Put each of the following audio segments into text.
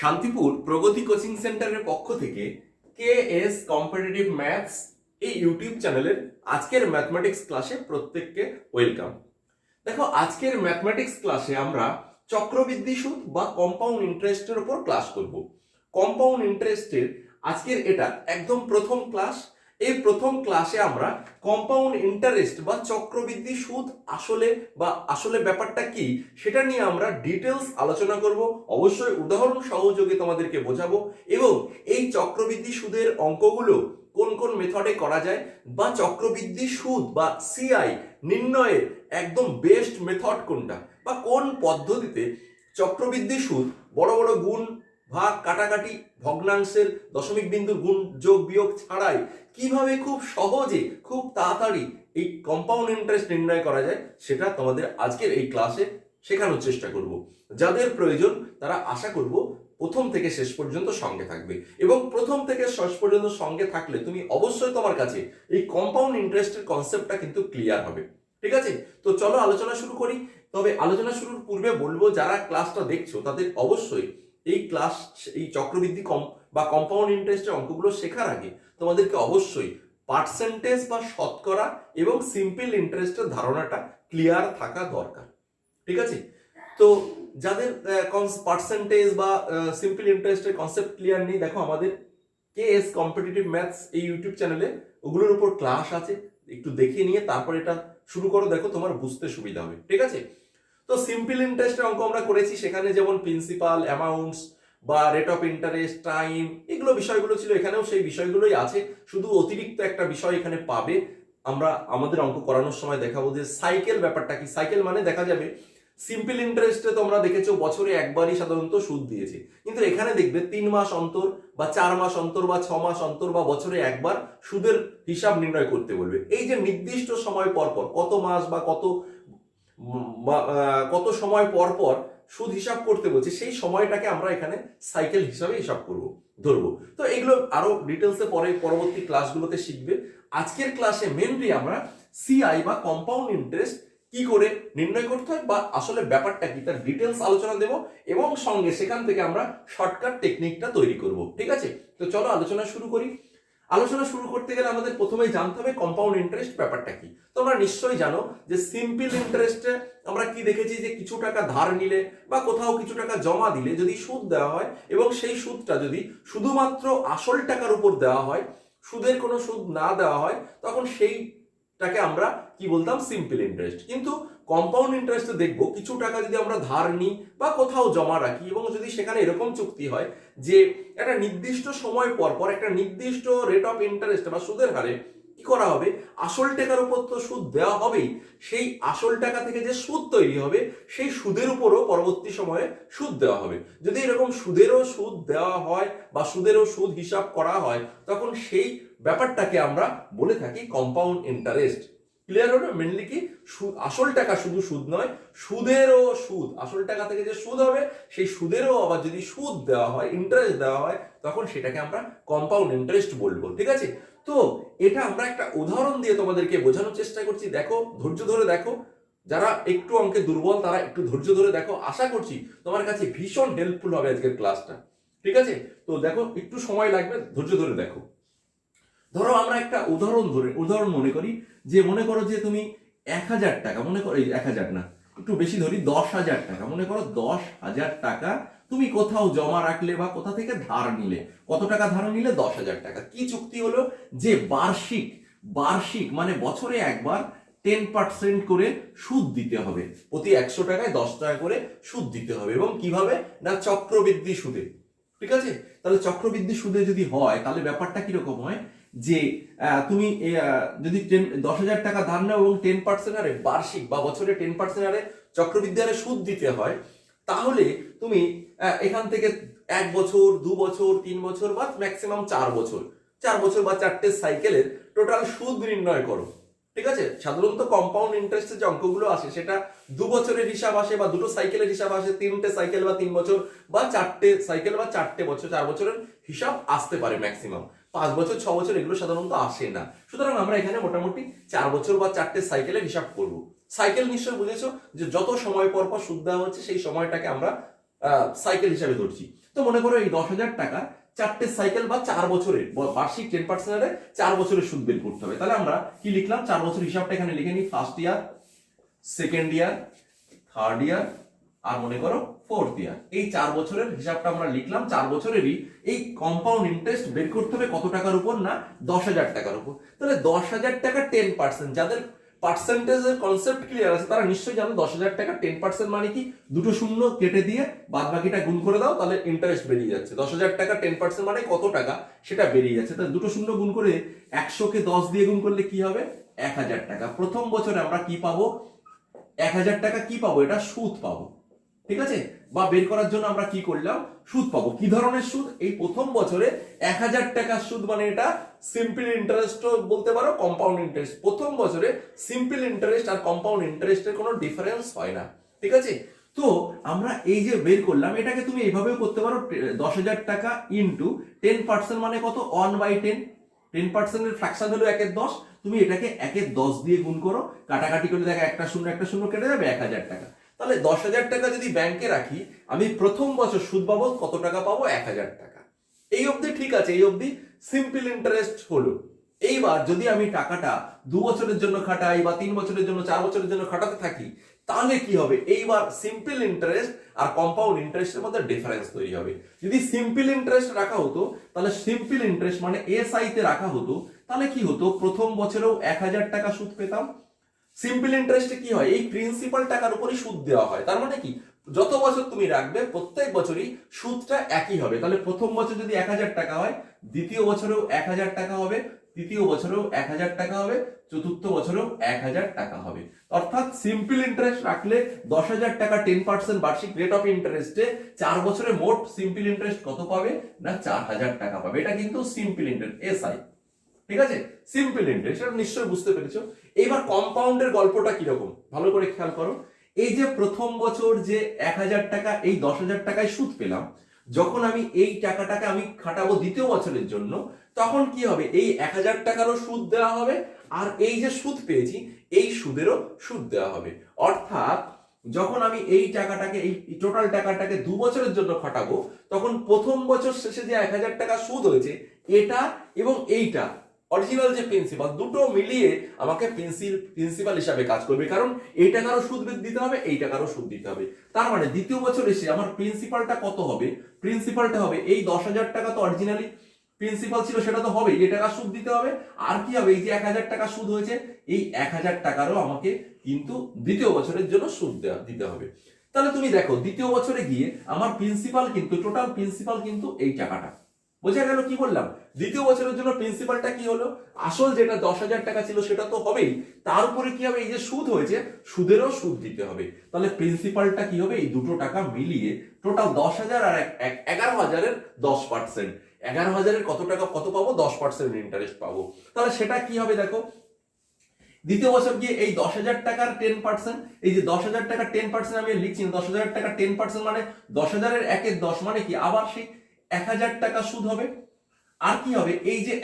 শান্তিপুর প্রগতি coaching সেন্টারের পক্ষ থেকে কেএস কম্পিটিটিভ ম্যাথস এই ইউটিউব চ্যানেলের আজকের ম্যাথমেটিক্স ক্লাসে প্রত্যেককে ওয়েলকাম। দেখো, আজকের ম্যাথমেটিক্স ক্লাসে আমরা চক্রবৃদ্ধি সুদ বা কম্পাউন্ড ইন্টারেস্টের উপর ক্লাস করব। কম্পাউন্ড ইন্টারেস্টের আজকের এটা একদম প্রথম ক্লাস। এই প্রথম ক্লাসে আমরা কম্পাউন্ড ইন্টারেস্ট বা চক্রবৃদ্ধি সুদ আসলে ব্যাপারটা কি সেটা নিয়ে আমরা ডিটেলস আলোচনা করব। অবশ্যই উদাহরণ সহযোগে তোমাদেরকে বোঝাবো এবং এই চক্রবৃদ্ধি সুদের অঙ্কগুলো কোন কোন মেথডে করা যায় বা চক্রবৃদ্ধি সুদ বা সিআই নির্ণয়ের একদম বেস্ট মেথড কোনটা বা কোন পদ্ধতিতে চক্রবৃদ্ধি সুদ বড় বড় গুণ ভাগ কাটাকাটি ভগ্নাংশের দশমিক বিন্দুর গুণ যোগ বিয়োগ ছাড়াই কিভাবে খুব সহজে খুব তাড়াতাড়ি এই কম্পাউন্ড ইন্টারেস্ট নির্ণয় করা যায় সেটা তোমাদের আজকের এই ক্লাসে শেখানোর চেষ্টা করব। যাদের প্রয়োজন তারা আশা করব প্রথম থেকে শেষ পর্যন্ত সঙ্গে থাকবে এবং প্রথম থেকে শেষ পর্যন্ত সঙ্গে থাকলে তুমি অবশ্যই তোমার কাছে এই কম্পাউন্ড ইন্টারেস্টের কনসেপ্টটা কিন্তু ক্লিয়ার হবে। ঠিক আছে, তো চলো আলোচনা শুরু করি। তবে আলোচনা শুরুর পূর্বে বলবো, যারা ক্লাসটা দেখছো তাদের অবশ্যই এই চক্রবৃদ্ধি বা কম্পাউন্ড ইন্টারেস্টের অঙ্কগুলো শেখার আগে তোমাদেরকে অবশ্যই পার্সেন্টেজ বা শতকরা এবং সিম্পল ইন্টারেস্টের ধারণাটা ক্লিয়ার থাকা দরকার। ঠিক আছে, তো যাদের পার্সেন্টেজ বা সিম্পল ইন্টারেস্টের কনসেপ্ট ক্লিয়ার নেই, দেখো আমাদের কেএস কম্পিটিটিভ ম্যাথস এই ইউটিউব চ্যানেলে ওগুলোর উপর ক্লাস আছে, একটু দেখে নিয়ে তারপর এটা শুরু করো, দেখো তোমার বুঝতে সুবিধা হবে। ঠিক আছে, তো সিম্পল ইন্টারেস্টের অঙ্ক আমরা করেছি, সেখানে যেমন প্রিন্সিপাল, অ্যামাউন্টস বা রেট অফ ইন্টারেস্ট, টাইম, এগুলো বিষয়গুলো ছিল, এখানেও সেই বিষয়গুলোই আছে। শুধু অতিরিক্ত একটা বিষয় এখানে পাবে, আমরা আমাদের অঙ্ক করানোর সময় দেখাবো যে সাইকেল ব্যাপারটা কি। সাইকেল মানে দেখা যাবে সিম্পল ইন্টারেস্টে তোমরা দেখেছো বছরে একবারই সাধারণত সুদ দিয়েছে, কিন্তু এখানে দেখবে 3 মাস অন্তর বা 4 মাস অন্তর বা 6 মাস অন্তর বা বছরে একবার সুদের হিসাব নির্ণয় করতে বলবে। এই যে নির্দিষ্ট সময় পর পর কত মাস বা কত সময় পর পর সুদ হিসাব করতে বলছে, সেই সময়টাকে আমরা এখানে সাইকেল হিসাবে হিসাব ধরবো। তো এগুলো আরো ডিটেলসে পরবর্তী ক্লাসগুলোতে শিখবে। আজকের ক্লাসে মেনলি আমরা সিআই বা কম্পাউন্ড ইন্টারেস্ট কি করে নির্ণয় করতে হয় বা আসলে ব্যাপারটা কি তার ডিটেলস আলোচনা দেব এবং সঙ্গে সেখান থেকে আমরা শর্টকাট টেকনিকটা তৈরি করব। ঠিক আছে, তো চলো আলোচনা শুরু করি। আলোচনা শুরু করতে গেলে আমাদের প্রথমেই জানতে হবে কম্পাউন্ড ইন্টারেস্ট ব্যাপারটা কি। তোমরা নিশ্চয়ই জানো যে সিম্পল ইন্টারেস্টে আমরা কি দেখেছি যে কিছু টাকা ধার নিলে বা কোথাও কিছু টাকা জমা দিলে যদি সুদ দেওয়া হয় এবং সেই সুদটা যদি শুধুমাত্র আসল টাকার উপর দেওয়া হয়, সুদের কোনো সুদ না দেওয়া হয়, তখন সেইটাকে আমরা কি বলতাম, সিম্পল ইন্টারেস্ট। কিন্তু কম্পাউন্ড ইন্টারেস্টে দেখবো কিছু টাকা যদি আমরা ধার নিই বা কোথাও জমা রাখি এবং যদি সেখানে এরকম চুক্তি হয় যে একটা নির্দিষ্ট সময় পর পর একটা নির্দিষ্ট রেট অফ ইন্টারেস্ট বা সুদের হারে কি করা হবে, আসল টাকার উপর তো সুদ দেওয়া হবেই, সেই আসল টাকা থেকে যে সুদ তৈরি হবে সেই সুদের উপরও পরবর্তী সময়ে সুদ দেওয়া হবে। যদি এরকম সুদেরও সুদ দেওয়া হয় বা সুদেরও সুদ হিসাব করা হয়, তখন সেই ব্যাপারটাকে আমরা বলে থাকি কম্পাউন্ড ইন্টারেস্ট। ক্লিয়ার হলো? মেনলি কি আসল টাকা শুধু সুদ নয়, সুদেরও সুদ, আসল টাকা থেকে যে সুদ হবে সেই সুদেরও আবার যদি সুদ দেওয়া হয়, ইন্টারেস্ট দেওয়া হয়, তখন সেটাকে আমরা কম্পাউন্ড ইন্টারেস্ট বলবো। ঠিক আছে, তো এটা আমরা একটা উদাহরণ দিয়ে তোমাদেরকে বোঝানোর চেষ্টা করছি। দেখো, ধৈর্য ধরে দেখো, যারা একটু অঙ্কে দুর্বল তারা একটু ধৈর্য ধরে দেখো, আশা করছি তোমার কাছে ভীষণ হেল্পফুল হবে আজকের ক্লাসটা। ঠিক আছে, তো দেখো একটু সময় লাগবে, ধৈর্য ধরে দেখো। ধরো আমরা একটা উদাহরণ মনে করি যে, মনে করো যে তুমি 1000 টাকা, মনে করো 1000 না, একটু বেশি ধরি, 10,000 টাকা, মনে করো 10,000 টাকা তুমি কোথাও জমা রাখলে বা কোথা থেকে ধার নিলে। কত টাকা ধার নিলে? 10,000 টাকা। কি চুক্তি হলো যে বার্ষিক মানে বছরে একবার 10% করে সুদ দিতে হবে, প্রতি 100 টাকায় 10 টাকা করে সুদ দিতে হবে। এবং কিভাবে না, চক্রবৃদ্ধি সুদে। ঠিক আছে, তাহলে চক্রবৃদ্ধি সুদে যদি হয় তাহলে ব্যাপারটা কিরকম হয় যে তুমি যদি 10,000 টাকা ধার নাও এবং 10% হারে বার্ষিক বা বছরে 10% হারে চক্রবৃদ্ধি হারে সুদ দিতে হয়, তাহলে তুমি এখান থেকে 1 বছর, 2 বছর, 3 বছর বা ম্যাক্সিমাম 4 বছর বা 4টে সাইকেলের টোটাল সুদ নির্ণয় করো। ঠিক আছে, সাধারণত কম্পাউন্ড ইন্টারেস্টের যে অঙ্কগুলো আসে সেটা 2 বছরের হিসাব আসে বা 2টো সাইকেলের হিসাব আসে, 3টে সাইকেল বা 3 বছর বা 4টে সাইকেল বা 4টে বছর, 4 বছরের হিসাব আসতে পারে ম্যাক্সিমাম। 5 বছর 6 বছর এগুলো সাধারণত আসে না। সুতরাং আমরা এখানে মোটামুটি 4 বছর বা 4টে সাইকেলের হিসাব করব। সাইকেল নিশ্চয় বুঝেছো যে যত সময় পর পর সুদ দেওয়া হচ্ছে সেই সময়টাকে আমরা সাইকেল হিসাবে ধরছি। তো মনে করো এই 10,000 টাকা 4টে সাইকেল বা 4 বছরের বার্ষিক 10% 4 বছরের সুদ বের করতে হবে। তাহলে আমরা কি লিখলাম, 4 বছর হিসাবটা এখানে লিখে নিই, first year, second year, third year আর মনে করো ফোর্থ ইয়ার। এই 4 বছরের হিসাবটা আমরা লিখলাম। 4 বছরেরই এই কম্পাউন্ড ইন্টারেস্ট বের করতে হবে কত টাকার উপর না 10,000 টাকার উপর। তাহলে 10,000 টাকা 10%, যাদের পার্সেন্টেজের কনসেপ্ট ক্লিয়ার আছে তারা নিশ্চয়ই জানো 10,000 টাকা 10% মানে কি, দুটো শূন্য কেটে দিয়ে বাদ বাকিটা গুণ করে দাও, তাহলে ইন্টারেস্ট বেরিয়ে যাচ্ছে। 10,000 টাকা 10% মানে কত টাকা সেটা বেরিয়ে যাচ্ছে। তাহলে দুটো শূন্য গুণ করে 100 কে 10 দিয়ে গুণ করলে কি হবে, 1,000 টাকা। প্রথম বছরে আমরা কি পাবো, 1,000 টাকা কি পাবো, এটা সুদ পাবো। ঠিক আছে, বা বের করার জন্য আমরা কি করলাম, সুদ পাবো। কি ধরনের সুদ, এই প্রথম বছরে 1,000 টাকার সুদ, মানে এটা সিম্পল ইন্টারেস্ট বলতে পারো, কম্পাউন্ড ইন্টারেস্ট। প্রথম বছরে সিম্পল ইন্টারেস্ট আর কম্পাউন্ড ইন্টারেস্টের কোনো ডিফারেন্স হয় না। ঠিক আছে, তো আমরা এই যে বের করলাম, এটাকে তুমি এইভাবেও করতে পারো, 10,000 টাকা ইন্টু 10% মানে কত, 1/10। 10% এর ফ্র্যাকশন হলো 1/10, তুমি এটাকে 1/10 দিয়ে গুণ করো, কাটাকাটি করে দেখো একটা শূন্য কেটে যাবে, 1,000 টাকা। তাহলে 10,000 টাকা যদি ব্যাংকে রাখি, আমি প্রথম বছর সুদ পাবো কত টাকা পাবো, 1,000 টাকা। এই অবধি ঠিক আছে, এই অবধি সিম্পল ইন্টারেস্ট হলো। এইবার যদি আমি টাকাটা 2 বছরের জন্য খাটাই বা 3 বছরের জন্য, 4 বছরের জন্য খাটাতে থাকি, তাহলে কি হবে, এইবার সিম্পল ইন্টারেস্ট আর কম্পাউন্ড ইন্টারেস্টের মধ্যে ডিফারেন্স তৈরি হবে। যদি সিম্পল ইন্টারেস্ট রাখা হতো, তাহলে সিম্পল ইন্টারেস্ট মানে এসআই তে রাখা হতো, তাহলে কি হতো, প্রথম বছরেও 1,000 টাকা সুদ পেতাম। সিম্পল ইন্টারেস্টে কি হয়, এই প্রিন্সিপাল টাকার উপরই সুদ দেওয়া হয়। তার মানে কি, যত বছর তুমি রাখবে প্রত্যেক বছরই সুদটা একই হবে। তাহলে প্রথম বছর যদি 1,000 টাকা হয়, দ্বিতীয় বছরেও 1,000 টাকা হবে, তৃতীয় বছরেও 1,000 টাকা হবে, চতুর্থ বছরেও 1,000 টাকা হবে। অর্থাৎ সিম্পল ইন্টারেস্ট রাখলে 10,000 টাকা 10% বার্ষিক রেট অফ ইন্টারেস্টে 4 বছরে মোট সিম্পল ইন্টারেস্ট কত পাবে না, 4,000 টাকা পাবে। এটা কিন্তু সিম্পল ইন্টারেস্ট, এসআই। ঠিক আছে, সিম্পল ইন্টারেস্ট, এটা নিশ্চয়ই বুঝতে পেরেছো। এবার কম্পাউন্ডের গল্পটা কিরকম ভালো করে খেয়াল করো। এই যে প্রথম বছর যে 1,000 টাকা, এই 10,000 টাকায় সুদ পেলাম, যখন আমি এই টাকাটাকে আমি খাটাবো দ্বিতীয় বছরের জন্য, তখন কি হবে, এই 1,000 টাকারও সুদ দেওয়া হবে, আর এই যে সুদ পেয়েছি এই সুদেরও সুদ দেওয়া হবে। অর্থাৎ যখন আমি এই টাকাটাকে, এই টোটাল টাকাটাকে 2 বছরের জন্য খাটাবো, তখন প্রথম বছর শেষে যে 1,000 টাকা সুদ হয়েছে, এটা এবং এইটা অরিজিনাল যে প্রিন্সিপাল, দুটো মিলিয়ে আমাকে প্রিন্সিপাল হিসাবে কাজ করবে। কারণ এই টাকারও সুদ দিতে হবে, এই টাকারও সুদ দিতে হবে। তার মানে দ্বিতীয় বছর এসে আমার প্রিন্সিপালটা কত হবে, প্রিন্সিপালটা হবে এই 10,000 টাকা, তো অরিজিনালি প্রিন্সিপাল ছিল সেটা তো হবে, এই টাকা সুদ দিতে হবে। আর কি হবে, এই যে 1,000 টাকা সুদ হয়েছে, এই 1,000 টাকারও আমাকে কিন্তু দ্বিতীয় বছরের জন্য সুদ দিতে হবে। তাহলে তুমি দেখো দ্বিতীয় বছরে গিয়ে আমার প্রিন্সিপাল কিন্তু, টোটাল প্রিন্সিপাল কিন্তু এই টাকাটা। বোঝা গেল কি বললাম, দ্বিতীয় বছরের জন্য প্রিন্সিপালটা কি হলো, আসল যেটা 10,000 টাকা ছিল সেটা তো হবেই, তার উপরে কি হবে, এই যে সুদ হয়েছে সুদেরও সুদ দিতে হবে। তাহলে প্রিন্সিপালটা কি হবে, এই দুটো টাকা মিলিয়ে টোটাল 10,000 আর 11,000-এর 10%, 11,000-এর কত টাকা কত পাবো, 10% ইন্টারেস্ট পাবো। তাহলে সেটা কি হবে দেখো, দ্বিতীয় বছর গিয়ে এই 10,000 টাকার 10%, এই যে 10,000 টাকার 10% আমি লিখছি না, 10,000 টাকার 10% মানে 10,000-এর 1/10 মানে কি, আবার সেই 1,000 টাকা সুদ হবে। আর কি হবে, এই যে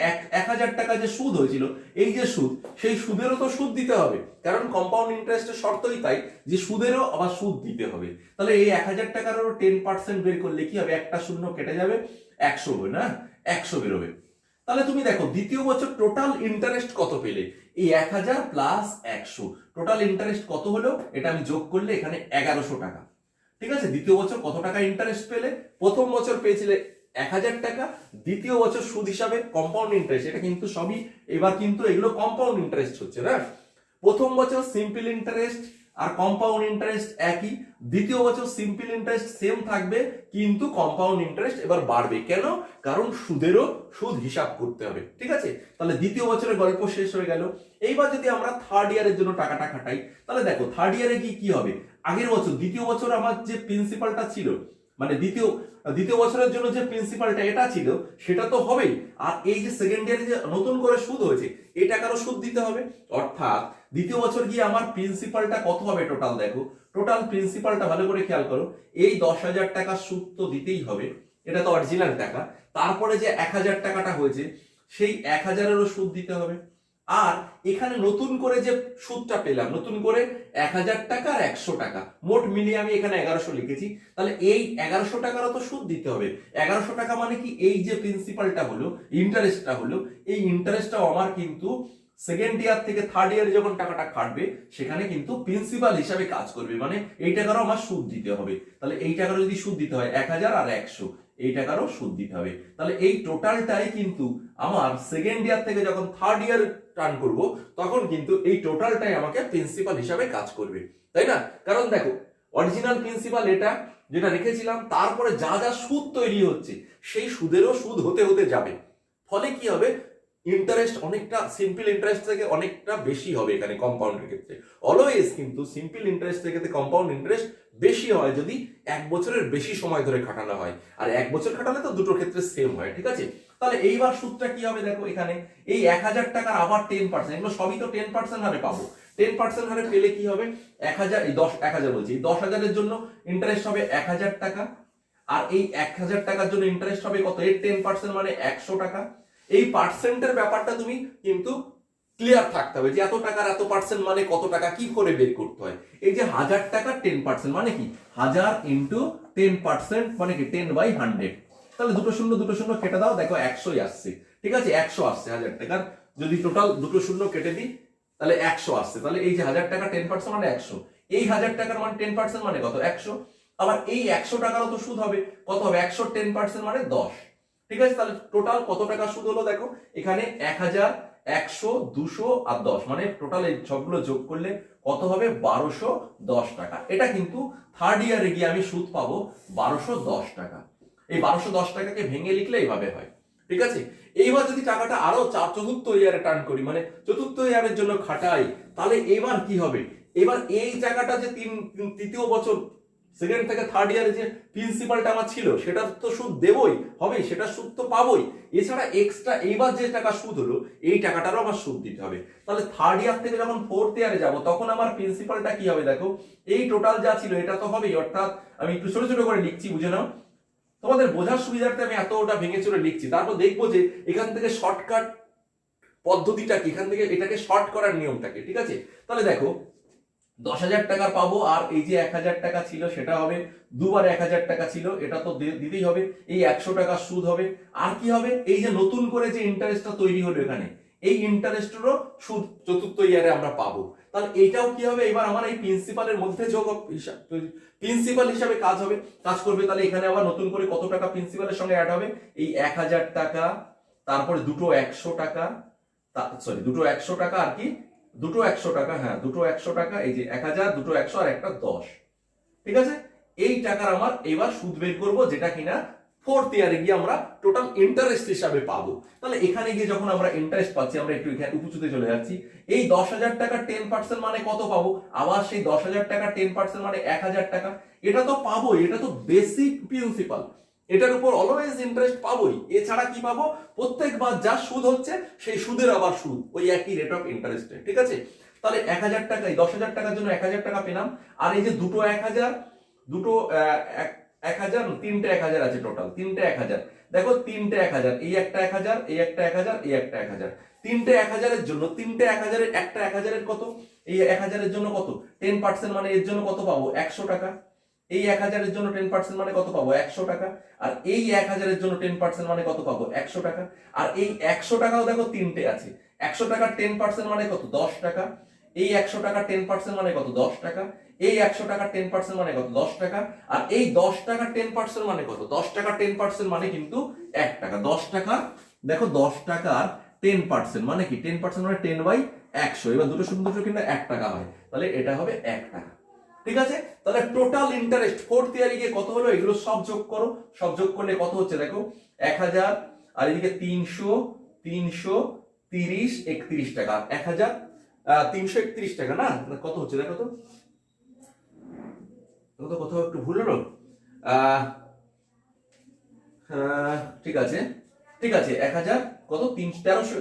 1,000 টাকা যে সুদ হয়েছিল, এই যে সুদ, সেই সুদেরও তো সুদ দিতে হবে, কারণ কম্পাউন্ড ইন্টারেস্টের শর্তই তাই যে সুদেরও আবার সুদ দিতে হবে। তাহলে এই 1,000 টাকারও 10% বের করলে কি হবে, একটা শূন্য কেটে যাবে, 100 হবে না, 100 বেরোবে। তাহলে তুমি দেখো দ্বিতীয় বছর টোটাল ইন্টারেস্ট কত পেলে, এই 1,000 প্লাস 100, টোটাল ইন্টারেস্ট কত হলো, এটা আমি যোগ করলে এখানে 1,100 টাকা। ঠিক আছে, দ্বিতীয় বছর কত টাকা ইন্টারেস্ট পেলে, প্রথম বছর পেয়েছিলে 1,000 টাকা, দ্বিতীয় বছর সুদ হিসাবে কম্পাউন্ড ইন্টারেস্ট, এটা কিন্তু সবই এবার কিন্তু এগুলো কম্পাউন্ড ইন্টারেস্ট হচ্ছে না। প্রথম বছর সিম্পল ইন্টারেস্ট আর কম্পাউন্ড ইন্টারেস্ট একই, দ্বিতীয় বছর সিম্পল ইন্টারেস্ট সেম থাকবে, কিন্তু কম্পাউন্ড ইন্টারেস্ট এবার বাড়বে। কেন, কারণ সুদেরও সুদ হিসাব করতে হবে। ঠিক আছে, তাহলে দ্বিতীয় বছরের গল্প শেষ হয়ে গেল। এইবার যদি আমরা থার্ড ইয়ারের জন্য টাকাটা খাটাই, তাহলে দেখো থার্ড ইয়ারে কি হবে, আগের বছর দ্বিতীয় বছর আমার যে প্রিন্সিপালটা ছিল, মানে দ্বিতীয় বছরের জন্য যে প্রিন্সিপালটা এটা ছিল সেটা তো হবেই, আর এই যে সেকেন্ড ইয়ারে যে নতুন করে সুদ হয়েছে এই টাকারও সুদ দিতে হবে। অর্থাৎ দ্বিতীয় বছর গিয়ে আমার প্রিন্সিপালটা কত হবে, টোটাল দেখো, টোটাল প্রিন্সিপালটা ভালো করে খেয়াল করো, এই 10,000 টাকার সুদ তো দিতেই হবে, এটা তো অরিজিনাল টাকা। তারপরে যে 1,000 টাকাটা হয়েছে সেই 1,000-এরও সুদ দিতে হবে। আর এখানে নতুন করে যে সুদটা পেলাম, নতুন করে 1000 টাকা আর 100 টাকা, মোট মিলিয়ে আমি এখানে 1100 লিখেছি। তাহলে এই 1100 টাকারও তো সুদ দিতে হবে। 1100 টাকা মানে কি, এই যে প্রিন্সিপালটা হলো, ইন্টারেস্টটা হলো, এই ইন্টারেস্টটাও আমার কিন্তু সেকেন্ড ইয়ার থেকে থার্ড ইয়ারে যখন টাকাটা কাটবে সেখানে কিন্তু প্রিন্সিপাল হিসাবে কাজ করবে, মানে এই টাকারও আমার সুদ দিতে হবে। তাহলে এই টাকারও যদি সুদ দিতে হয় 1000 আর 100, এই টাকারও সুদ দিতে হবে। তাহলে এই টোটালটাই কিন্তু আমার সেকেন্ড ইয়ার থেকে যখন থার্ড ইয়ার টার্ন করব তখন কিন্তু এই টোটালটাই আমাকে প্রিন্সিপাল হিসাবে কাজ করবে, তাই না? কারণ দেখো, অরিজিনাল প্রিন্সিপাল এটা যেটা রেখেছিলাম, তারপরে যা যা সুদ তৈরি হচ্ছে সেই সুদেরও সুদ হতে হতে যাবে। ফলে কি হবে, ইন্টারেস্ট অনেকটা সিম্পল ইন্টারেস্ট থেকে অনেকটা বেশি হবে এখানে কম্পাউন্ডের ক্ষেত্রে। অলওয়েজ কিন্তু সিম্পল ইন্টারেস্ট থেকে কম্পাউন্ড ইন্টারেস্ট বেশি হয় যদি 1 বছরের বেশি সময় ধরে খাটানো হয়, আর 1 বছর খাটালে তো দুটোর ক্ষেত্রে সেম হয়, ঠিক আছে? তাহলে এইবার সুদটা কি হবে দেখো, এখানে এই 1000 টাকার আবার 10%, এগুলো সবই তো 10% হারে পাবো। 10% হারে পেলে কি হবে, 1000 এই 10,000 বলছি, 10,000 এর জন্য ইন্টারেস্ট হবে 1000 টাকা, আর এই 1000 টাকার জন্য ইন্টারেস্ট হবে কত, এর 10% মানে 100 টাকা। এই পার্সেন্টের ব্যাপারটা তুমি কিন্তু ক্লিয়ার থাকতে হবে যে এত টাকার এত পার্সেন্ট মানে কত টাকা, কি করে বের করতে হয়। এই যে 1000 টাকা 10% মানে কি, 1000 ইন্টু 10% মানে কি 10/100। তাহলে দুটো শূন্য কেটে দাও, দেখো 100ই আসছে, ঠিক আছে? 100 আসছে 1000 টাকার, যদি টোটাল দুটো শূন্য কেটে দিই তাহলে 100 আসছে। তাহলে এই যে 1000 টাকা 10% মানে 100, এই 1000 টাকার মানে 10% মানে কত, 100। আবার এই 100 টাকারও তো সুদ হবে, কত হবে, 100 10% মানে 10, ঠিক আছে? তাহলে টোটাল কত টাকা সুদ হলো দেখো, এখানে 1000, 100, 200 আর 10, মানে টোটাল এই সবগুলো যোগ করলে কত হবে, 1210 টাকা। এটা কিন্তু থার্ড ইয়ারে গিয়ে আমি সুদ পাবো 1210 টাকা। এই 1210 টাকাকে ভেঙে লিখলে এইভাবে হয়, ঠিক আছে? এইবার যদি টাকাটা আরো চতুর্থ ইয়ারে টার্ন করি, মানে চতুর্থ ইয়ারের জন্য খাটাই, তাহলে এবার কি হবে, এবার এই টাকাটা যে তৃতীয় বছর সেকেন্ড থেকে থার্ড ইয়ারে যে প্রিন্সিপালটা আমার ছিল সেটা তো সুদ দেবই হবে, সেটা সুদ তো পাবোই। এছাড়া এক্সট্রা এইবার যে টাকা সুদ হলো এই টাকাটারও আমার সুদ দিতে হবে। তাহলে থার্ড ইয়ার থেকে যখন ফোর্থ ইয়ারে যাব তখন আমার প্রিন্সিপালটা কি হবে দেখো, এই টোটাল যা ছিল এটা তো হবেই, অর্থাৎ আমি একটু ছোট ছোট করে লিখছি, বুঝে নাও, তোমাদের বোঝার সুবিধার্থে আমি এতটা ভেঙে চলে লিখছি। তারপর দেখবো যে এখান থেকে শর্টকাট পদ্ধতিটা কি, এখান থেকে এটাকে শর্ট করার নিয়মটাকে, ঠিক আছে? তাহলে দেখো 10,000 টাকা পাবো, আর এই যে 1000 টাকা ছিল সেটা হবে, দুবার 1000 টাকা ছিল এটা তো দিতেই হবে, এই 100 টাকা সুদ হবে। আর কি হবে, এই যে নতুন করে যে ইন্টারেস্টটা তৈরি হলো এখানে, এই ইন্টারেস্টেরও সুদ চতুর্থ ইয়ারে আমরা পাবো। তাহলে এইটাও কি হবে, এবার আমার এই প্রিন্সিপালের মধ্যে যোগ হিসাব, প্রিন্সিপাল হিসাবে কাজ করবে। তাহলে এখানে আবার নতুন করে কত টাকা প্রিন্সিপালের সঙ্গে অ্যাড হবে, এই 1000 টাকা, তারপরে দুটো 100 টাকা, সরি দুটো 100 টাকা, আর কি দুটো 100 টাকা, হ্যাঁ দুটো 100 টাকা, এই যে 1000, দুটো 100 আর একটা 10, ঠিক আছে? এই টাকার আমার এবার সুদ বের করবো, যেটা কিনা ফোর্থ ইয়ারে গিয়ে আমরা টোটাল ইন্টারেস্ট হিসাবে পাবো। তাহলে এখানে গিয়ে যখন আমরা ইন্টারেস্ট পাচ্ছি, আমরা একটু এখানে উঁচুতে চলে যাচ্ছি, এই 10,000 টাকা 10% মানে কত পাবো, আবার সেই 10,000 টাকা 10% মানে 1000 টাকা, এটা তো পাবোই, এটা তো বেসিক প্রিন্সিপাল, এটার উপর অলওয়েজ ইন্টারেস্ট পাবোই। এছাড়া কি পাবো, প্রত্যেকবার যা সুদ হচ্ছে সেই সুদের আবার সুদ, ওই একই রেট অফ ইন্টারেস্টে, ঠিক আছে? তাহলে 1000 টাকা, এই 10,000 টাকার জন্য 1000 টাকা পেলাম, আর এই যে দুটো 1000, দুটো 1000, তিনটে 1000 আছে, টোটাল তিনটে 1000, দেখো তিনটে 1000, এই একটা 1000, এই একটা 1000, এই একটা 1000, তিনটে 1000 এর জন্য, তিনটে 1000 এর একটা 1000 এর কত, এই 1000 এর জন্য কত 10% মানে এর জন্য কত পাবো, 100 টাকা। এই 1000 এর জন্য 10% মানে কত পাবো, 100 টাকা। আর এই 1000 এর জন্য 10% মানে কত পাবো, 100 টাকা। আর এই 100 টাকাও দেখো তিনটে আছে, 100 টাকার 10% মানে কত, 10 টাকা। এই 100 টাকার 10% মানে কত, 10 টাকা। এই 100 টাকার 10% মানে কত, 10 টাকা। আর এই 10 টাকার 10% মানে কত, 10 টাকার 10% মানে কিন্তু 1 টাকা। 10 টাকা, দেখো 10 টাকার 10% মানে কি, 10% মানে 10/100, এবার দুটো শূন্য দুটো কিন্তু 1 টাকা হয়, তাহলে এটা হবে 1 টাকা, ঠিক আছে? তাহলে টোটাল ইন্টারেস্ট ফোর্থ ইয়ারে গিয়ে কত হলো, এগুলো সব যোগ করো, সব যোগ করলে কত হচ্ছে দেখো, 1000 আর এদিকে 300, 330, 31 টাকা, 1000, 331 টাকা, না কত হচ্ছে দেখো তো, কোথাও একটু ভুল হলো, ঠিক আছে, ঠিক আছে, 1000 কত, 1300,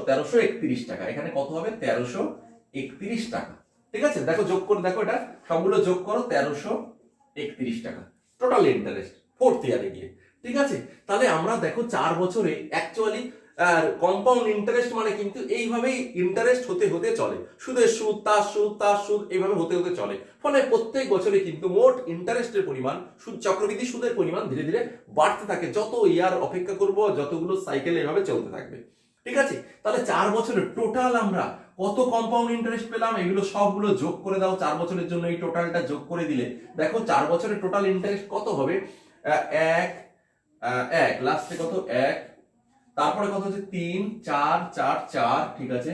1331 টাকা, এখানে কত হবে, 1331 টাকা, ঠিক আছে? দেখো যোগ করে দেখো, এটা সবগুলো যোগ করো, 1331 টাকা টোটাল ইন্টারেস্ট ফোর্থ ইয়ারে গিয়ে, ঠিক আছে, তাহলে আমরা দেখো 4 বছরে অ্যাকচুয়ালি কম্পাউন্ড ইন্টারেস্ট মানে কিন্তু এইভাবেই ইন্টারেস্ট হতে হতে চলে, সুদের সুদ তার সুদ তার সুদ এইভাবে হতে হতে চলে। ফলে প্রত্যেক বছরে কিন্তু মোট ইন্টারেস্টের পরিমাণ, সুদ চক্রবৃদ্ধি সুদের পরিমাণ ধীরে ধীরে বাড়তে থাকে, যত ইয়ার অপেক্ষা করব, যতগুলো সাইকেল এভাবে চলতে থাকবে। ঠিক আছে, তাহলে 4 বছরে টোটাল আমরা কত কম্পাউন্ড ইন্টারেস্ট পেলাম, এগুলো সবগুলো যোগ করে দাও 4 বছরের জন্য, এই টোটালটা যোগ করে দিলে দেখো 4 বছরের টোটাল ইন্টারেস্ট কত হবে। এক লাস্টে কত, 1, তারপরে কত হচ্ছে 3, 4, 4, 4, ঠিক আছে,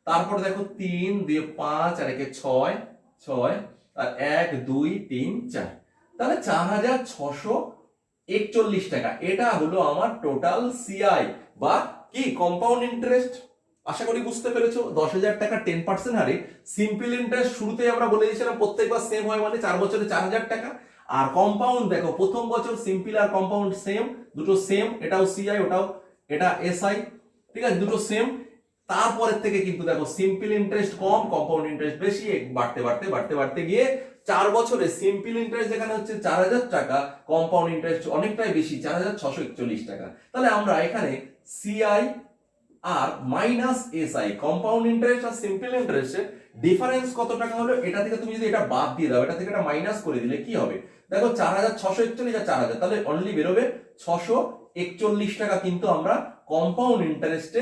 তারপরে দেখো 3 দিয়ে 5 আর 1 6, 6 আর 1 2 3 4, তাহলে 4641 টাকা। এটা হলো আমার টোটাল সিআই বা কি কম্পাউন্ড ইন্টারেস্ট। আশা করি বুঝতে পেরেছো। 10,000 টাকা 10% হারে সিম্পল ইন্টারেস্ট শুরুতেই আমরা বলে দিয়েছিলাম প্রত্যেকবার সেম হয়, মানে 4 বছরে 4,000 টাকা। আর কম্পাউন্ড দেখো প্রথম বছর সিম্পল আর কম্পাউন্ড সেম, দুটো সেম, এটাও সিআই ওটাও এটা এসআই, ঠিক আছে, দুটো সেম। তারপরের থেকে কিন্তু দেখো সিম্পল ইন্টারেস্ট কম, কম্পাউন্ড ইন্টারেস্ট বেশি, বাড়তে বাড়তে বাড়তে বাড়তে গিয়ে 4 বছরে সিম্পল ইন্টারেস্ট যেখানে হচ্ছে 4,000 টাকা, কম্পাউন্ড ইন্টারেস্ট অনেকটাই বেশি 4,641 টাকা। তাহলে আমরা এখানে সিআই আর মাইনাস এসআই, কম্পাউন্ড ইন্টারেস্ট আর সিম্পল ইন্টারেস্টের ডিফারেন্স কত টাকা হলো, এটা থেকে তুমি যদি এটা বাদ দিয়ে দাও, এটা থেকে এটা মাইনাস করে দিলে কি হবে দেখো 4,641 আর 4,000, তাহলে অনলি বেরোবে 641 টাকা কিন্তু আমরা কম্পাউন্ড ইন্টারেস্টে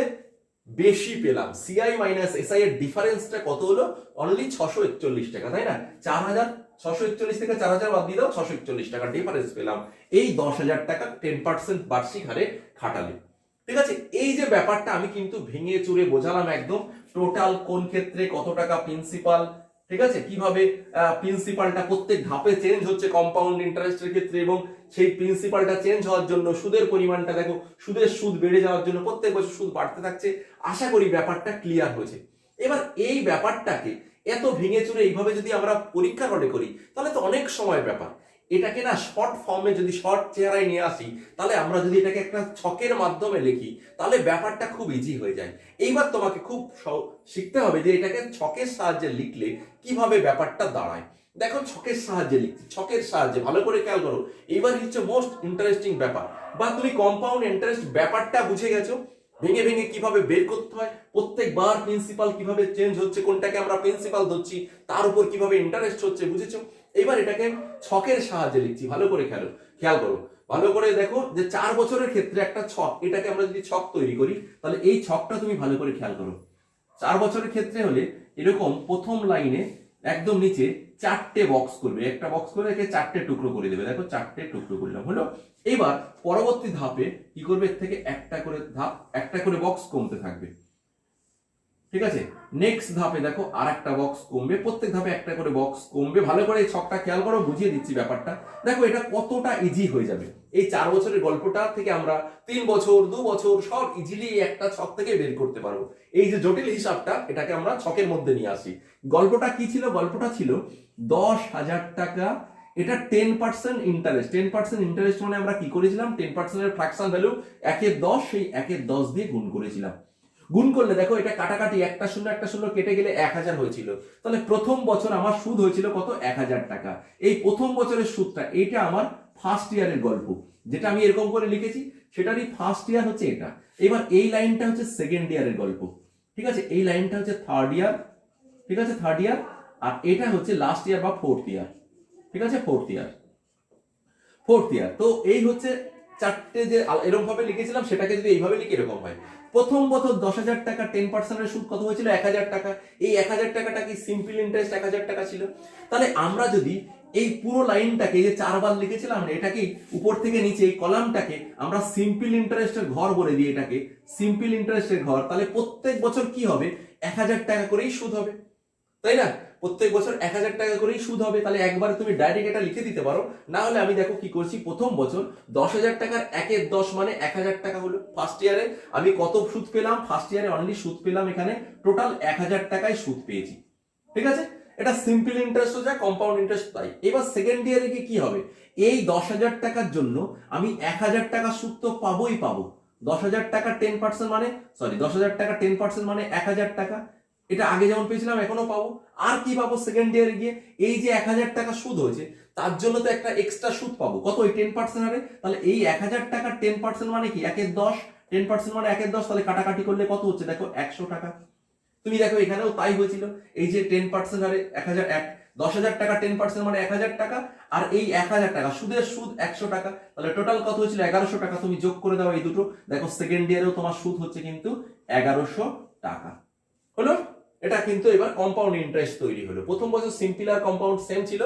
বেশি পেলাম। সিআই মাইনাস এসআই এর ডিফারেন্সটা কত হলো, অনলি 641 টাকা, তাই না? 4,641 থেকে 4,000 বাদ দিয়ে দাও, 641 টাকা ডিফারেন্স পেলাম এই 10,000 টাকা 10% বার্ষিক হারে খাটালে। ঠিক আছে, এই যে ব্যাপারটা আমি কিন্তু ভেঙে চুরে বোঝালাম একদম, টোটাল কোন ক্ষেত্রে কত টাকা প্রিন্সিপাল, ঠিক আছে, কিভাবে প্রিন্সিপালটা প্রত্যেক ধাপে চেঞ্জ হচ্ছে কম্পাউন্ড ইন্টারেস্টের ক্ষেত্রে, এবং সেই প্রিন্সিপালটা চেঞ্জ হওয়ার জন্য সুদের পরিমাণটা দেখো, সুদের সুদ বেড়ে যাওয়ার জন্য প্রত্যেক বছর সুদ বাড়তে থাকছে। আশা করি ব্যাপারটা ক্লিয়ার হয়েছে। এবার এই ব্যাপারটাকে এত ভেঙে চুরে এইভাবে যদি আমরা পরীক্ষা হলে করি তাহলে তো অনেক সময় ব্যাপার। এটাকে না শর্ট ফর্মে যদি শর্ট চেহারায় নিয়ে আসি, তাহলে আমরা যদি এটাকে একটা ছকের মাধ্যমে লিখি তাহলে ব্যাপারটা খুব ইজি হয়ে যায়। এইবার তোমাকে খুব শিখতে হবে যে এটাকে ছকের সাহায্যে লিখলে কিভাবে ব্যাপারটা দাঁড়ায়। দেখো ছকের সাহায্যে লিখছি, ছকের সাহায্যে ভালো করে খেয়াল করো। এইবার হচ্ছে মোস্ট ইন্টারেস্টিং ব্যাপার, বা তুমি কম্পাউন্ড ইন্টারেস্ট ব্যাপারটা বুঝে গেছো, ভেঙে ভেঙে কিভাবে বের করতে হয়, প্রত্যেকবার প্রিন্সিপাল কিভাবে চেঞ্জ হচ্ছে, কোনটাকে আমরা প্রিন্সিপাল ধরছি, তার উপর কিভাবে ইন্টারেস্ট হচ্ছে, বুঝেছো? এবার এটাকে ছকের সাহায্যে লিখছি, ভালো করে খেয়াল করো, ভালো করে দেখো যে 4 বছরের ক্ষেত্রে একটা ছক, এটাকে আমরা যদি ছক তৈরি করি তাহলে এই ছকটা তুমি ভালো করে খেয়াল করো। 4 বছরের ক্ষেত্রে হলে এরকম প্রথম লাইনে একদম নিচে 4টে বক্স করবে, একটা বক্স করে একে 4টে টুকরো করে দেবে, দেখো 4টে টুকরো করলাম, হলো। এবার পরবর্তী ধাপে কি করবে, এর থেকে একটা করে ধাপ, একটা করে বক্স কমতে থাকবে, ঠিক আছে। নেক্সট ধাপে দেখো আর একটা বক্স কমবে, প্রত্যেক ধাপে একটা করে বক্স কমবে। ভালো করে এই ছকটা খেয়াল করো, বুঝিয়ে দিচ্ছি ব্যাপারটা, দেখো এটা কতটা ইজি হয়ে যাবে। এই 4 বছরের গল্পটা থেকে আমরা 3 বছর 2 বছর সব ইজিলি একটা ছক থেকে বের করতে পারবো। এই যে জটিল হিসাবটা, এটাকে আমরা ছকের মধ্যে নিয়ে আসি। গল্পটা কি ছিল, গল্পটা ছিল 10,000 টাকা, এটা 10% ইন্টারেস্ট। 10% ইন্টারেস্ট মানে আমরা কি করেছিলাম, 10% এর ফ্র্যাকশন ভ্যালু 1/10, সেই 1/10 দিয়ে গুণ করেছিলাম। গুণ করলে দেখো এটা কাটাকাটি, একটা শূন্য কেটে গেলে 1,000 হয়েছিল। তাহলে প্রথম বছর আমার সুদ হয়েছিল কত, 1,000 টাকা। এই প্রথম বছরের সুদটা, এইটা আমার ফার্স্ট ইয়ারের গল্প, যেটা আমি এরকম করে লিখেছি সেটারই ফার্স্ট ইয়ার হচ্ছে এটা। এবার এই লাইনটা হচ্ছে সেকেন্ড ইয়ারের গল্প, ঠিক আছে, এই লাইনটা হচ্ছে থার্ড ইয়ার, ঠিক আছে, থার্ড ইয়ার, আর এটা হচ্ছে লাস্ট ইয়ার বা ফোর্থ ইয়ার, ঠিক আছে, ফোর্থ ইয়ার। তো এই হচ্ছে 4টে যে এরকম ভাবে লিখেছিলাম, সেটাকে যদি এইভাবে লিখি এরকম হয়। প্রথম বছর 10,000 টাকা 10% এর সুদ কত হয়েছিল, 1,000 টাকা। এই 1,000 টাকাটা কি সিম্পল ইন্টারেস্ট 1,000 টাকা ছিল। তাহলে আমরা যদি এই পুরো লাইনটাকে যে 4 বার লিখেছিলাম, এটাকে উপর থেকে নিচে এই কলামটাকে আমরা সিম্পল ইন্টারেস্টের ঘর বলে দিই, এটাকে সিম্পল ইন্টারেস্টের ঘর, তাহলে প্রত্যেক বছর কি হবে, 1,000 টাকা করেই সুদ হবে, তাই না? প্রত্যেক বছর 1,000 টাকা করেই সুদ হবে। তাহলে একবারে তুমি ডাইরেক্ট এটা লিখে দিতে পারো, না হলে আমি দেখো কি করছি, প্রথম বছর 10,000 টাকার 1/10 মানে 1,000 টাকা হলো। ফার্স্ট ইয়ারে আমি কত সুদ পেলাম, ফার্স্ট ইয়ারে অনলি সুদ পেলাম এখানে টোটাল 1,000 টাকায় সুদ পেয়েছি, ঠিক আছে। এটা সিম্পল ইন্টারেস্ট যা, কম্পাউন্ড ইন্টারেস্ট তাই। এবার সেকেন্ড ইয়ারে কি হবে, এই 10,000 টাকার জন্য আমি 1,000 টাকা সুদ তো পাবো। 10,000 টাকা 10% মানে 10,000 টাকা 10% মানে 1,000 টাকা, এটা আগে যেমন পেয়েছিলাম এখনো পাবো। আর কি পাবো সেকেন্ড ইয়ারে গিয়ে, এই যে 1000 টাকা সুদ হয়েছে তার জন্য তো একটা এক্সট্রা সুদ পাবো, কত ওই 10% হারে। তাহলে এই 1000 টাকার 10% মানে কি 1/10, 10% মানে 1/10, তাহলে কাটাকাটি করলে কত হচ্ছে দেখো 100 টাকা। তুমি দেখো এখানেও তাই হয়েছিল, এই যে 10% হারে 10,000 টাকা 10% মানে 1000 টাকা, আর এই 1000 টাকা সুদের সুদ 100 টাকা, তাহলে টোটাল কত হয়েছিল 1100 টাকা। তুমি যোগ করে দাও এই দুটো, দেখো সেকেন্ড ইয়ারেও তোমার সুদ হচ্ছে কিন্তু 1100 টাকা হলো। এটা কিন্তু এবার কম্পাউন্ড ইন্টারেস্ট তৈরি হলো। প্রথম বছর সিম্পল আর কম্পাউন্ড সেম ছিল।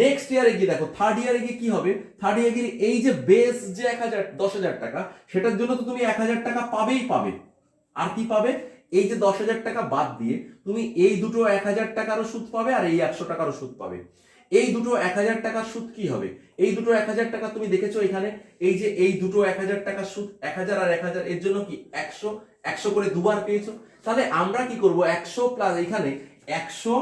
নেক্সট ইয়ারে গিয়ে দেখো থার্ড ইয়ারে গিয়ে কি হবে, থার্ড ইয়ারে গিয়ে এই যে বেস যে 10,000 টাকা, সেটার জন্য তো তুমি 1000 টাকা পাবেই পাবে। আর কি পাবে, এই যে 10,000 টাকা বাদ দিয়ে তুমি এই দুটো 1000 টাকারও সুদ পাবে আর এই 100 টাকারও সুদ পাবে। এই দুটো 1000 টাকার সুদ কি হবে, এই দুটো 1000 টাকা তুমি দেখেছো এখানে, এই যে এই দুটো 1000 টাকার সুদ 1000 আর 1000 এর জন্য কি 100 100 করে দুবার পেয়েছো। তাহলে আমরা কি করব 100 প্লাস এখানে 100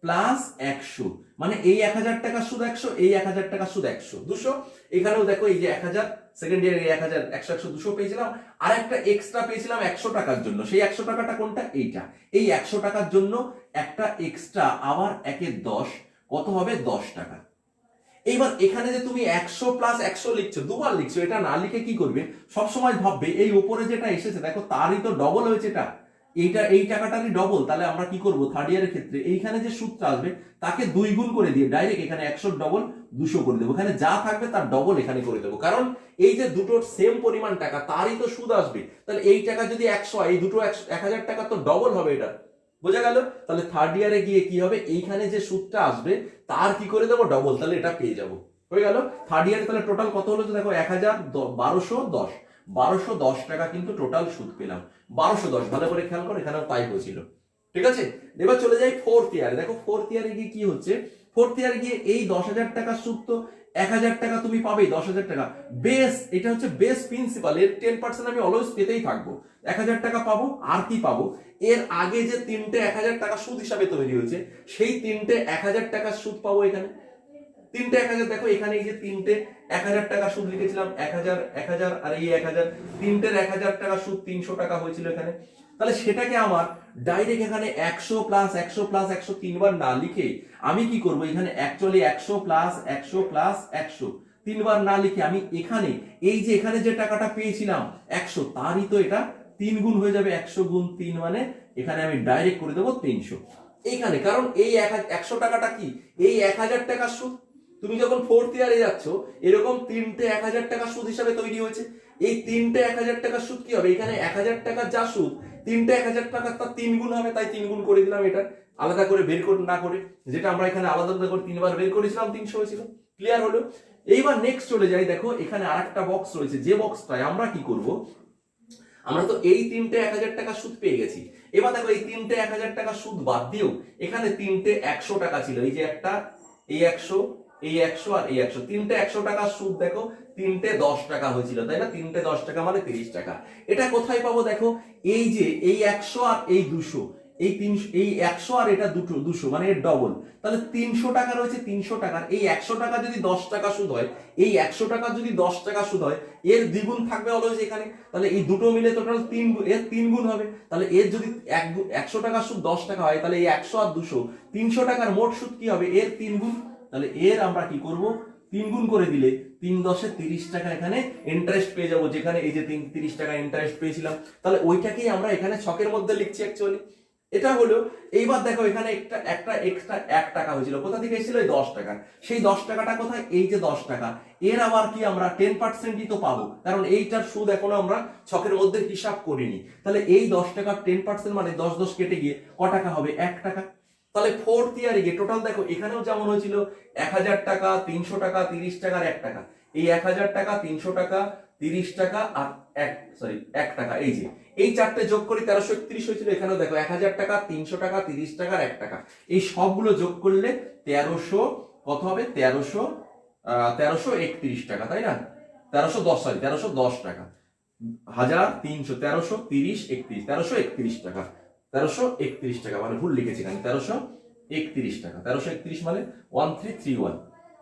প্লাস 100 মানে এই 1000 টাকার সুদ 100, এই 1000 টাকার সুদ 100, 200। এখানেও দেখো এই যে 1000 সেকেন্ড ইয়ারে 1000 100 100 200 পেয়েছিলাম, আর একটা এক্সট্রা পেয়েছিলাম 100 টাকার জন্য। সেই 100 টাকাটা কোনটা, এইটা। এই 100 টাকার জন্য একটা এক্সট্রা আবার 1/10 কত হবে 10 টাকা। এইবার এখানে যে তুমি 100 প্লাস 100 লিখছো, দুবার লিখছো, এটা না লিখে কি করবে সবসময় ভাববে এই উপরে যেটা এসেছে দেখো তারই তো ডবল হয়েছে, এটা এইটা এই টাকাটারই ডবল। তাহলে আমরা কি করব থার্ড ইয়ারের ক্ষেত্রে এইখানে যে সুদটা আসবে তাকে 2 গুণ করে দিয়ে ডাইরেক্ট এখানে 100 ডবল 200 করে দেবো, এখানে যা থাকবে তার ডবল এখানে করে দেবো, কারণ এই যে দুটোর সেম পরিমাণ টাকা তারই তো সুদ আসবে। তাহলে এই টাকা যদি 100 এই দুটো 1000 টাকা তো ডবল হবে, এটা বোঝা গেল। তাহলে থার্ড ইয়ারে গিয়ে কি হবে, এইখানে যে সুদটা আসবে তার কি করে দেবো ডবল, তাহলে এটা পেয়ে যাবো, হয়ে গেল থার্ড ইয়ারে। তাহলে টোটাল কত হলো দেখো 1210 টাকা কিন্তু টোটাল সুদ পেলাম, 1210। ভালো করে খেয়াল করো এখানেও তাই হয়েছিল, ঠিক আছে। এবার চলে যাই ফোর্থ ইয়ারে। দেখো ফোর্থ ইয়ারে গিয়ে কি হচ্ছে, ফোর্থ ইয়ারে গিয়ে এই 10,000 টাকার সুদ তো 1000 টাকা তুমি পাবে, 10,000 টাকা বেস, এটা হচ্ছে বেস প্রিন্সিপাল, এর 10% আমি অলওয়েজ পেতেই থাকবো। 1000 টাকা পাবো, আর কি পাবো, এর আগে যে তিনটে 1000 টাকা সুদ হিসাবে তৈরি হয়েছে সেই তিনটে 1000 টাকার সুদ পাবো এখানে। তিনটে 1000, দেখো এখানে এই যে তিনটে 1000 টাকা সুদ লিখেছিলাম, 1000 1000 আর এই 1000, তিনটের 1000 টাকা সুদ 300 টাকা হয়েছিল এখানে। তাহলে সেটাকে আমার ডাইরেক্ট এখানে 100 প্লাস 100 প্লাস 100 তিনবার না লিখে আমি কি করব, এখানে অ্যাকচুয়ালি 100 প্লাস 100 প্লাস 100 তিনবার না লিখে আমি এখানে এই যে এখানে যে টাকাটা পেয়েছিলাম 100, তারই তো এটা 3 গুণ হয়ে যাবে, 100 গুণ 3 মানে এখানে আমি ডাইরেক্ট করে দেবো 300 এইখানে। কারণ এই 100 টাকাটা কি, এই 1000 টাকার সুদ। তুমি যখন ফোর্থ ইয়ারে যাচ্ছ এরকম তিনটে 1000 টাকা সুদ হিসাবে তৈরি হয়েছে, এই তিনটে 1000 টাকার সুদ কি হবে, এখানে 1000 টাকার যা সুদ তিনটে 1000 টাকা তার 3 গুণ হবে, তাই 3 গুণ করে দিলাম, এটা আলাদা করে বের করে না করে, যেটা আমরা এখানে আলাদা আলাদা করে 3 বার বের করেছিলাম 300 হয়েছিল। ক্লিয়ার হলো। এইবার নেক্সট চলে যাই, দেখো এখানে আরেকটা বক্স রয়েছে, যে বক্সটায় আমরা কি করব, আমরা তো এই তিনটে 1000 টাকা সুদ পেয়ে গেছি। এবার দেখো এই তিনটে 1000 টাকা সুদ বাদ দিয়েও এখানে তিনটে 100 টাকা ছিল, এই যে একটা, এই 100, এই 100 আর এই 100, তিনটে 100 টাকা সুদ দেখো তিনটে 10 টাকা হয়েছিল, তাই না, তিনটে 10 টাকা মানে 30 টাকা। এটা কোথায় পাবো দেখো, এই যে এই 100 আর এই 200, এই 300, এই 100 আর এটা 200 মানে এর ডবল। তাহলে 300 টাকা রয়েছে, 300 টাকার এই 100 টাকা যদি 10 টাকা সুদ হয়, এই 100 টাকা যদি 10 টাকা সুদ হয়, এর দ্বিগুণ থাকবে অলওয়েজ এখানে। তাহলে এই দুটো মিলে টোটাল 3 এর 3 গুণ হবে। তাহলে এর যদি 100 টাকা সুদ 10 টাকা হয়, তাহলে এই 100 আর 200 300 টাকার মোট সুদ কি হবে, এর 3 গুণ। তাহলে এর আমরা কি করব, 3 গুণ করে দিলে 3 10 30 টাকা এখানে ইন্টারেস্ট পেয়ে যাবো, যেখানে এই যে 30 টাকা ইন্টারেস্ট পেয়েছিলাম। তাহলে ওইটাকেই আমরা এখানে ছকের মধ্যে লিখছি অ্যাকচুয়ালি, এটা হলো। এইবার দেখো এখানে একটা এক্সট্রা 1 টাকা হয়েছিল, কোথা থেকে এসেছিল, এই 10 টাকা। সেই 10 টাকাটা কোথায়, এই যে 10 টাকা, এর আবার কি আমরা 10%ই তো পাবো, কারণ এইটার সুদ এখনো আমরা ছকের মধ্যে হিসাব করিনি। তাহলে এই 10 টাকার 10% মানে 10 10 কেটে গিয়ে ক টাকা হবে, 1 টাকা। তাহলে ফোর্থ ইয়ারে গিয়ে টোটাল দেখো এখানেও যেমন হয়েছিল 1000 টাকা 300 টাকা 30 টাকার 1 টাকা, এই 1000 টাকা 300 টাকা 30 টাকা আর 1 টাকা, এই যে এই চারটে যোগ করি 1331 হয়েছিল। এখানেও দেখো 1000 টাকা 300 টাকা 30 টাকা আর 1 টাকা, এই সবগুলো যোগ করলে 1300 কত হবে, 1331 টাকা, তাই না, 1310 টাকা, 1300 1330 31 1331 টাকা, 1331 টাকা মানে ভুল লিখেছি এখানে, 1331 টাকা, 1331 মানে 1331,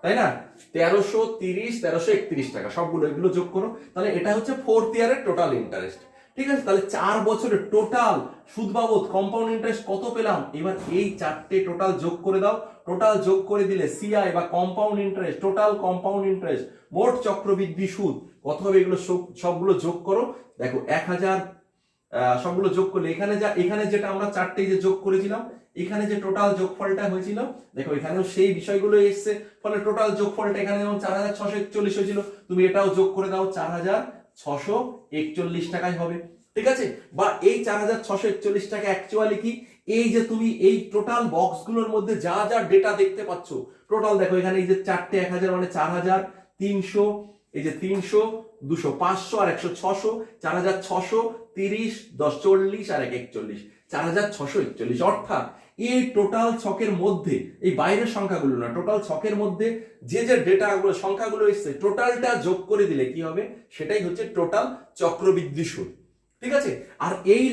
তাই না, 1330 1331 টাকা, সবগুলো এগুলো যোগ করো। তাহলে এটা হচ্ছে ফোর্থ ইয়ারের টোটাল ইন্টারেস্ট। ঠিক আছে, তাহলে 4 বছরের টোটাল সুদ বাবদ কম্পাউন্ড ইন্টারেস্ট কত পেলাম। এবার এই চারটে টোটাল যোগ করে দাও, টোটাল যোগ করে দিলে সিআই বা compound interest, total compound interest, মোট চক্রবৃদ্ধি সুদ কত হবে, এগুলো সবগুলো যোগ করো। দেখো 1000 সবগুলো যোগ করলে এখানে যেটা আমরা চারটে যে যোগ করেছিলাম, এখানে যে টোটাল যোগফলটা হয়েছিল, দেখো এখানেও সেই বিষয়গুলো এসছে, ফলে টোটাল যোগফলটা এখানে যেমন 4641 হয়েছিল, তুমি এটাও যোগ করে দাও 4641 টাকায় হবে। ঠিক আছে, বা এই 4641 টাকা অ্যাকচুয়ালি কি, এই যে তুমি এই টোটাল বক্সগুলোর মধ্যে যা যা ডেটা দেখতে পাচ্ছ, টোটাল দেখো এখানে এই যে চারটে 1000 মানে 4300, এই যে 300, 200, 500 আর 100, 600, 4630, 10, 40 আর 41, 4641। অর্থাৎ এই টোটাল ছকের মধ্যে, এই বাইরের সংখ্যাগুলো না, টোটাল ছকের মধ্যে যে যে ডেটাগুলো সংখ্যাগুলো এসছে, টোটালটা যোগ করে দিলে কি হবে, সেটাই হচ্ছে টোটাল চক্রবৃদ্ধি সুদ। ঠিক আছে, আর এই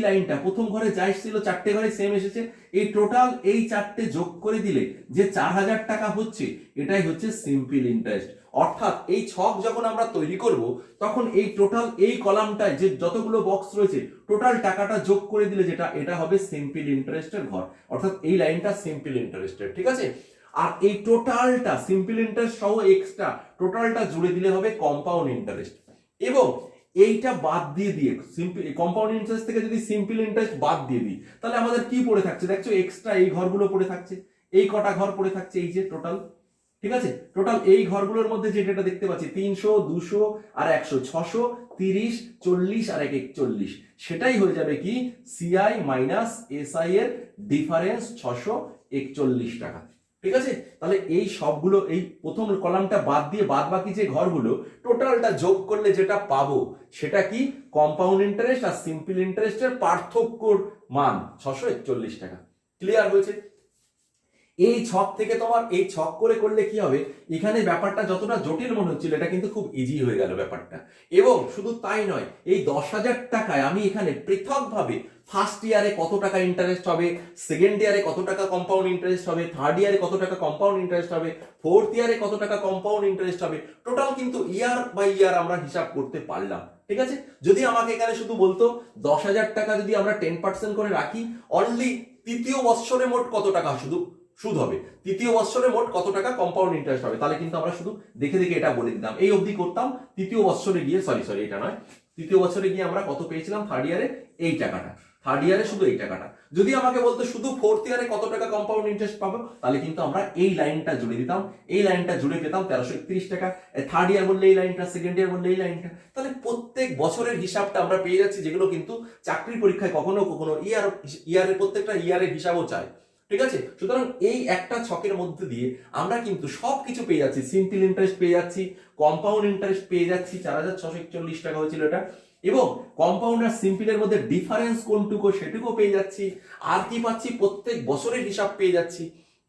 লাইনটা প্রথম ঘরে যা এসেছিল চারটে ঘরে সেম এসেছে, এই টোটাল এই চারটে যোগ করে দিলে যে 4000 টাকা হচ্ছে, এটাই হচ্ছে সিম্পল ইন্টারেস্ট। অর্থাৎ এই ছক যখন আমরা তৈরি করব, তখন এই টোটাল এই কলামটায় যে যতগুলো বক্স রয়েছে, টোটাল টাকাটা যোগ করে দিলে যেটা, এটা হবে সিম্পল ইন্টারেস্টের ঘর। অর্থাৎ এই লাইনটা সিম্পল ইন্টারেস্টের। ঠিক আছে, আর এই টোটালটা সিম্পল ইন্টারেস্ট সহ এক্সট্রা টোটালটা জুড়ে দিলে হবে কম্পাউন্ড ইন্টারেস্ট। এবং এইটা বাদ দিয়ে কম্পাউন্ড ইন্টারেস্ট থেকে যদি সিম্পল ইন্টারেস্ট বাদ দিয়ে দিই, তাহলে আমাদের কি পড়ে থাকছে, দেখছো এক্সট্রা এই ঘরগুলো পড়ে থাকছে, এই কটা ঘর পড়ে থাকছে, এই যে টোটাল। ঠিক আছে, টোটাল এই ঘরগুলোর মধ্যে যে ডেটা দেখতে পাচ্ছি 300, 200 আর 100, 600, 30, 40 আর 41, সেটাই হয়ে যাবে কি সিআই মাইনাস এসআই এর ডিফারেন্স 641 টাকা। ঠিক আছে, তাহলে এই সবগুলো, এই প্রথম কলামটা বাদ দিয়ে বাদ বাকি যে ঘরগুলো, টোটালটা যোগ করলে যেটা পাবো সেটা কি কম্পাউন্ড ইন্টারেস্ট আর সিম্পল ইন্টারেস্টের পার্থক্যর মান 641 টাকা। ক্লিয়ার হয়েছে? এই ছক থেকে তোমার এই ছক করে করলে কি হবে, এখানে ব্যাপারটা যতটা জটিল মনে হচ্ছিল, এটা কিন্তু খুব ইজি হয়ে গেল ব্যাপারটা। এবং শুধু তাই নয়, এই 10,000 টাকায় আমি এখানে পৃথকভাবে ফার্স্ট ইয়ারে কত টাকা ইন্টারেস্ট হবে, সেকেন্ড ইয়ারে কত টাকা কম্পাউন্ড ইন্টারেস্ট হবে, থার্ড ইয়ারে কত টাকা কম্পাউন্ড ইন্টারেস্ট হবে, ফোর্থ ইয়ারে কত টাকা কম্পাউন্ড ইন্টারেস্ট হবে, টোটাল কিন্তু ইয়ার বাই ইয়ার আমরা হিসাব করতে পারলাম। ঠিক আছে, যদি আমাকে এখানে শুধু বলতো 10,000 টাকা যদি আমরা 10% করে রাখি, অনলি তৃতীয় বৎসরে মোট কত টাকা শুধু সুদ হবে, তৃতীয় বৎসরে মোট কত টাকা কম্পাউন্ড ইন্টারেস্ট হবে, তাহলে কিন্তু আমরা শুধু দেখে দেখে এটা বলে দিতাম, এই অবধি করতাম। তৃতীয় বৎসরে গিয়ে সরি এটা নয়, তৃতীয় বছরে গিয়ে আমরা কত পেয়েছিলাম থার্ড ইয়ারে, এই টাকাটা, থার্ড ইয়ারে শুধু এই টাকাটা। যদি আমাকে বলতো শুধু ফোর্থ ইয়ারে কত টাকা কম্পাউন্ড ইন্টারেস্ট পাবো, তাহলে কিন্তু আমরা এই লাইনটা জুড়ে দিতাম, এই লাইনটা জুড়ে পেতাম 1331 টাকা। থার্ড ইয়ার বললে এই লাইনটা, সেকেন্ড ইয়ার বললে এই লাইনটা, তাহলে প্রত্যেক বছরের হিসাবটা আমরা পেয়ে যাচ্ছি, যেগুলো কিন্তু চাকরির পরীক্ষায় কখনো কখনো ইয়ারের প্রত্যেকটা ইয়ারের হিসাবও চায়। ঠিক আছে, সুতরাং এই একটা ছকের মধ্যে দিয়ে আমরা কিন্তু সবকিছু পেয়ে যাচ্ছি, সিম্পল ইন্টারেস্ট পেয়ে যাচ্ছি, কম্পাউন্ড ইন্টারেস্ট পেয়ে যাচ্ছি, 4641 টাকা হয়েছিল এটা, এবং কম্পাউন্ড আর সিম্পলের মধ্যে ডিফারেন্স কোনটুকু সেটুকু পেয়ে যাচ্ছি। আর কি পাচ্ছি, প্রত্যেক বছরের হিসাব পেয়ে যাচ্ছি।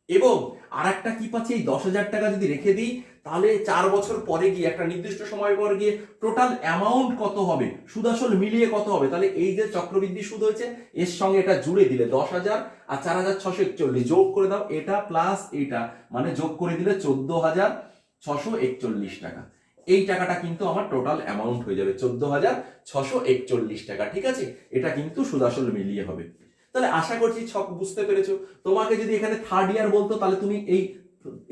এবং আর একটা কি পাচ্ছি, এই 10,000 টাকা যদি রেখে দিই, তাহলে 4 বছর পরে গিয়ে একটা নির্দিষ্ট সময় পর গিয়ে টোটাল অ্যামাউন্ট কত হবে, সুদ আসল মিলিয়ে কত হবে, তাহলে এই যে চক্রবৃদ্ধি সুদ হয়েছে এর সঙ্গে এটা জুড়ে দিলে 10,000 আর 4641 যোগ করে দাও, এটা প্লাস এটা মানে যোগ করে দিলে 14,641 টাকা। এই টাকাটা কিন্তু আমার টোটাল অ্যামাউন্ট হয়ে যাবে 14,641 টাকা। ঠিক আছে, এটা কিন্তু সুদ আসল মিলিয়ে হবে। তাহলে আশা করছি ছক বুঝতে পেরেছো। তোমাকে যদি এখানে থার্ড ইয়ার বলতো, তাহলে তুমি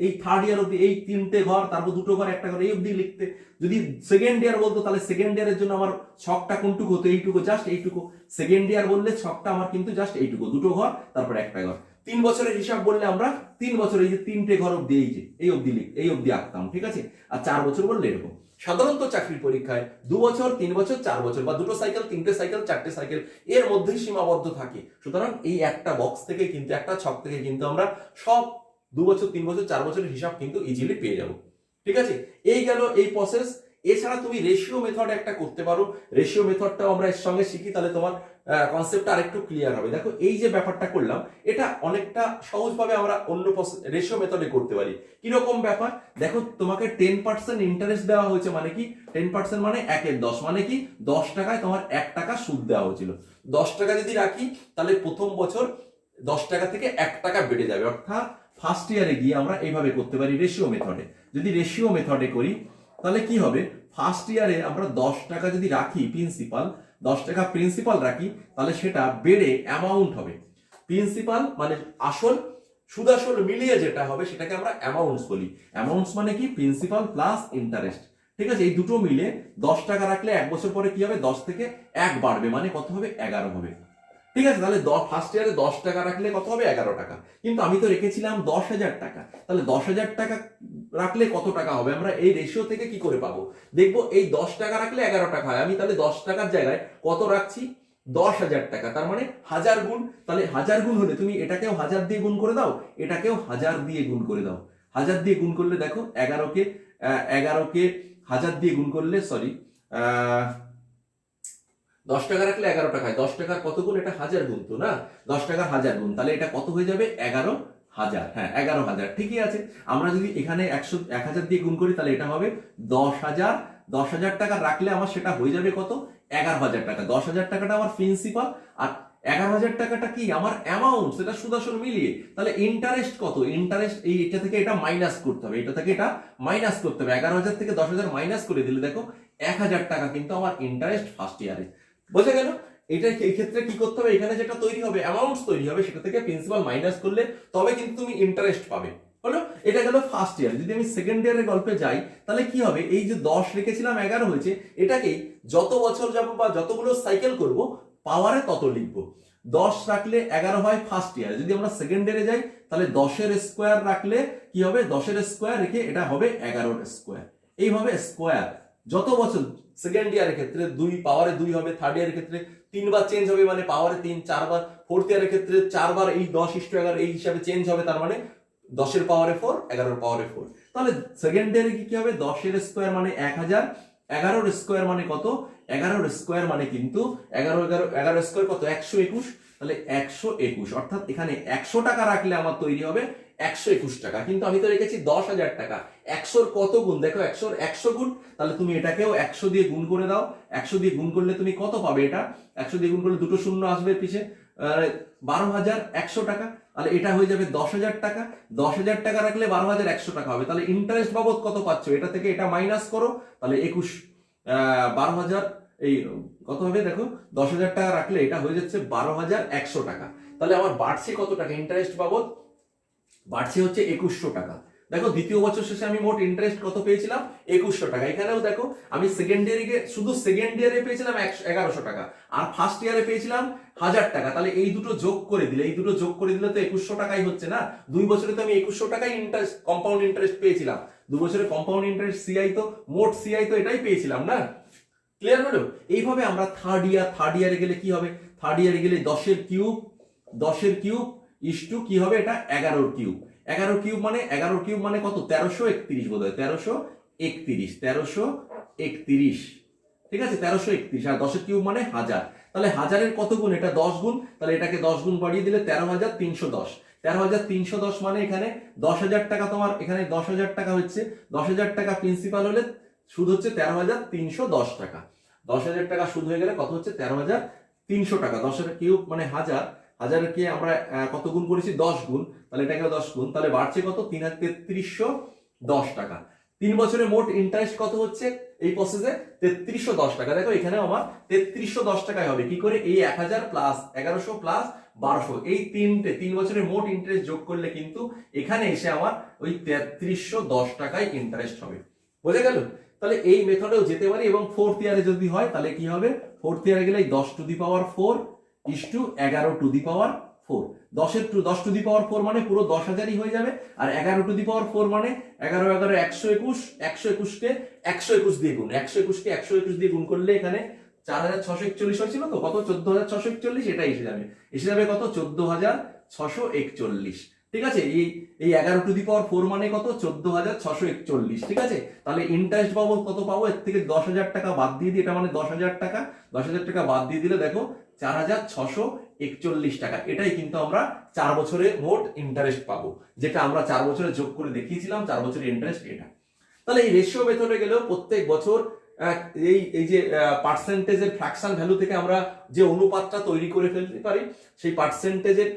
এই থার্ড ইয়ার অব্দি এই 3টে ঘর, তারপর 2টো ঘর, একটা ঘর, এই অব্দি লিখতে। যদি সেকেন্ড ইয়ার বলতো, তাহলে সেকেন্ড ইয়ারের জন্য আমার ছকটা কোনটুকু হতো, এইটুকু, জাস্ট এইটুকু। সেকেন্ড ইয়ার বললে ছকটা আমার কিন্তু জাস্ট এইটুকু, 2টো ঘর তারপর একটা ঘর। 3 বছরের হিসাব বললে আমরা 3 বছর, এই যে 3টে ঘর অব্দি, এই অব্দি আঁকতাম। ঠিক আছে, আর 4 বছর বললে এরকম। সাধারণত চাকরির পরীক্ষায় 2 বছর, 3 বছর, 4 বছর বা 2টো সাইকেল, 3টে সাইকেল, 4টে সাইকেল এর মধ্যেই সীমাবদ্ধ থাকে। সুতরাং এই একটা বক্স থেকে কিন্তু, একটা ছক থেকে কিন্তু আমরা সব 2 বছর, 3 বছর, 4 বছরের হিসাব কিন্তু ইজিলি পেয়ে যাব। ঠিক আছে, এই গেল এই প্রসেস। এছাড়া তুমি রেশিও মেথড একটা করতে পারো, রেশিও মেথডটাও আমরা এর সঙ্গে শিখি, তাহলে তোমার কনসেপ্টটা আরেকটু ক্লিয়ার হবে। দেখো এই যে ব্যাপারটা করলাম, এটা অনেকটা সহজভাবে আমরা অন্য রেশিও মেথডে করতে পারি। কিরকম ব্যাপার, দেখো তোমাকে 10% ইন্টারেস্ট দেওয়া হয়েছে, মানে কি 10% মানে 1/10, মানে কি 10 টাকায় তোমার 1 টাকা সুদ দেওয়া হয়েছিল। 10 টাকা যদি রাখি, তাহলে প্রথম বছর 10 টাকা থেকে 1 টাকা বেড়ে যাবে। অর্থাৎ ফার্স্ট ইয়ারে গিয়ে আমরা এইভাবে করতে পারি রেশিও মেথডে। যদি রেশিও মেথডে করি, তাহলে কি হবে, ফার্স্ট ইয়ারে আমরা 10 টাকা যদি রাখি প্রিন্সিপাল, 10 টাকা প্রিন্সিপাল রাখি তাহলে সেটা বেড়ে অ্যামাউন্ট হবে। প্রিন্সিপাল মানে আসল, সুদাসল মিলিয়ে যেটা হবে সেটাকে আমরা অ্যামাউন্টস বলি। অ্যামাউন্টস মানে কি? Principal plus interest. ঠিক আছে, এই দুটো মিলে 10 টাকা রাখলে 1 বছর পরে কি হবে? 10 থেকে 1 বাড়বে, মানে কত হবে? 11 হবে। ঠিক আছে, তাহলে ফার্স্ট ইয়ারে 10 টাকা রাখলে কত হবে? 11 টাকা। কিন্তু আমি তো রেখেছিলাম 10,000 টাকা, তাহলে 10,000 টাকা রাখলে কত টাকা হবে? আমরা এই রেশিও থেকে কি করে পাবো? দেখবো এই 10 টাকা রাখলে 11 টাকা হয়, আমি তাহলে 10 টাকার জায়গায় কত রাখছি? 10,000 টাকা, তার মানে 1000 গুণ। তাহলে 1000 গুণ হলে তুমি এটাকেও 1000 দিয়ে গুণ করে দাও, এটাকেও 1000 দিয়ে গুণ করে দাও। 1000 দিয়ে গুণ করলে দেখো 11কে 1000 দিয়ে গুণ করলে, সরি, 10 টাকা রাখলে 11 টাকায় 10 টাকার কত গুণ? এটা 1000 গুণ তো না, 10 টাকার 1000 গুণ, তাহলে এটা কত হয়ে যাবে? 11,000। হ্যাঁ, 11,000, ঠিকই আছে। আমরা যদি এখানে 1000 দিয়ে গুণ করি তাহলে এটা হবে 10,000। 10,000 টাকা রাখলে আমার সেটা হয়ে যাবে কত? 11,000 টাকা। 10,000 টাকাটা আমার প্রিন্সিপাল, আর 11,000 টাকাটা কি আমার অ্যামাউন্ট, সেটা সুদাসল মিলিয়ে। তাহলে ইন্টারেস্ট কত? ইন্টারেস্ট এটা থেকে এটা মাইনাস করতে হবে, এটা থেকে এটা মাইনাস করতে হবে। 11,000 থেকে 10,000 মাইনাস করে দিলে দেখো 1,000 টাকা কিন্তু আমার ইন্টারেস্ট ফার্স্ট ইয়ারে। বোঝা গেল? এটা এই ক্ষেত্রে কি করতে হবে? এখানে যেটা তৈরি হবে, অ্যামাউন্টস তৈরি হবে, সেটা থেকে প্রিন্সিপাল মাইনাস করলে তবে কিন্তু তুমি ইন্টারেস্ট পাবে। হলো, এটা গেল ফার্স্ট ইয়ার। যদি আমি সেকেন্ড ইয়ারের গল্পে যাই তাহলে কি হবে? এই যে 10 রেখেছিলাম 11 হয়েছে, এটাকেই যত বছর যাব বা যতগুলো সাইকেল করব পাওয়ারে তত লিখবো। 10 রাখলে 11 হয় ফার্স্ট ইয়ারে। যদি আমরা সেকেন্ড ইয়ারে যাই তাহলে 10-এর স্কোয়ার রাখলে কি হবে? 10-এর স্কোয়ার রেখে এটা হবে 11-এর স্কোয়ার। এইভাবে স্কোয়ার যত বছর, সেকেন্ড ইয়ারের ক্ষেত্রে 2 পাওয়ারে 2 হবে, থার্ড ইয়ারের ক্ষেত্রে 3 বার চেঞ্জ হবে, মানে পাওয়ারে 3, 4 বার, ফোর্থ ইয়ারের ক্ষেত্রে 4 বার এই 10:11 এই হিসাবে চেঞ্জ হবে, তার মানে 10-এর পাওয়ারে 4, 11-এর পাওয়ারে 4। তাহলে সেকেন্ড ইয়ারে কি হবে? 10-এর স্কোয়ার মানে 1000, 11-এর স্কোয়ার মানে কত? 11-এর স্কোয়ার মানে কিন্তু 11 স্কোয়ার কত? 121। তাহলে 121, অর্থাৎ এখানে 100 টাকা রাখলে আমার তৈরি হবে 121 টাকা। কিন্তু আমি তো রেখেছি 10,000 টাকা। 100-র কত গুণ? দেখো 100-র 100 গুণ, তাহলে তুমি এটাকেও 100 দিয়ে গুণ করে দাও। 100 দিয়ে গুণ করলে তুমি কত পাবে? এটা 100 দিয়ে গুণ করলে দুটো শূন্য আসবে পিছে, 12,100 টাকা। তাহলে এটা হয়ে যাবে 10,000 টাকা। 10,000 টাকা রাখলে 12,100 টাকা হবে। তাহলে ইন্টারেস্ট বাবদ কত পাচ্ছ? এটা থেকে এটা মাইনাস করো, তাহলে 12,000 এই কত হবে? দেখো 10,000 টাকা রাখলে এটা হয়ে যাচ্ছে 12,100 টাকা। তাহলে আমার বাড়ছে কত টাকা ইন্টারেস্ট বাবদ? বাড়ছে হচ্ছে 2,100 টাকা। দেখো দ্বিতীয় বছর শেষে আমি মোট ইন্টারেস্ট কত পেয়েছিলাম? 2,100 টাকা। এখানেও দেখো আমি সেকেন্ড ইয়ারে শুধু সেকেন্ড ইয়ারে পেয়েছিলাম 1100 টাকা, আর ফার্স্ট ইয়ারে পেয়েছিলাম 1000 টাকা। তাহলে এই দুটো যোগ করে দিলে তো 2,100 টাকাই হচ্ছে না। 2 বছরে তো আমি 2,100 টাকাই ইন্টারেস্ট, কম্পাউন্ড ইন্টারেস্ট পেয়েছিলাম। 2 বছরে কম্পাউন্ড ইন্টারেস্ট সিআই তো, মোট সিআই তো এটাই পেয়েছিলাম না। ক্লিয়ার হলো? এইভাবে আমরা থার্ড ইয়ারে গেলে কি হবে? থার্ড ইয়ারে গেলে 10-এর কিউব ইসটু কি হবে? এটা 11-এর কিউব। 11 কিউব মানে কত? 1331 বোধ হয়, 1331। ঠিক আছে, 1331। আর 10-এর কিউব মানে 1000। তাহলে 1000-এর কত গুণ? এটা 10 গুণ। তাহলে এটাকে 10 গুণ বাড়িয়ে দিলে 13,310। 13,310 মানে এখানে 10,000 টাকা, তোমার এখানে 10,000 টাকা হচ্ছে। 10,000 টাকা প্রিন্সিপাল হলে সুদ হচ্ছে 13,310 টাকা। 10,000 টাকা সুদ হয়ে গেলে কত হচ্ছে? 13,300 টাকা। 10-এর কিউব মানে 1000, 1000-কে আমরা কত গুণ করেছি? 10 গুণ। তাহলে এটাকে 10 গুণ, তাহলে বাড়ছে কত? 3,310 টাকা। 3 বছরে মোট ইন্টারেস্ট কত হচ্ছে এই প্রসেসে? 3,310 টাকা। দেখো এখানেও আমার 3,310 টাকায় হবে। কি করে? এই 1000 প্লাস 1100 প্লাস 1200, এই 3 বছরের মোট ইন্টারেস্ট যোগ করলে কিন্তু এখানে এসে আমার ওই 3,310 টাকায় ইন্টারেস্ট হবে। বোঝা গেল? তাহলে এই মেথডেও যেতে পারি। এবং ফোর্থ ইয়ারে যদি হয় তাহলে কি হবে? ফোর্থ ইয়ারে গেলে 10 to the power 4 is to 11 to the power 4। 10 to the power 4 মানে পুরো 10,000ই হয়ে যাবে। আর 11 টু দি পাওয়ার 4 মানে 11 11 121, 121কে 121 দিয়ে গুণ, 121কে 121 দিয়ে গুণ করলে এখানে 4,641 হয়েছিল তো, কত? 14,641। এটা এসে যাবে কত? 14,641। ঠিক আছে, এই 11 টু দি পাওয়ার 4 মানে কত? 14,641। ঠিক আছে, তাহলে ইন্টারেস্ট পাবো কত? পাবো এর থেকে 10,000 টাকা বাদ দিয়ে দিই, এটা মানে 10,000 টাকা। 10,000 টাকা বাদ দিয়ে দিলে দেখো 4,641 টাকা। এটাই কিন্তু আমরা 4 বছরে মোট ইন্টারেস্ট পাবো, যেটা আমরা 4 বছরে যোগ করে দেখিয়েছিলাম 4 বছরের ইন্টারেস্ট এটা। তাহলে এই রেশিও মেথডে গেলেও প্রত্যেক বছর এই যে পার্সেন্টেজের ফ্র্যাকশন ভ্যালু থেকে আমরা যে অনুপাতটা তৈরি করে ফেলতে পারি, সেই পার্সেন্টেজের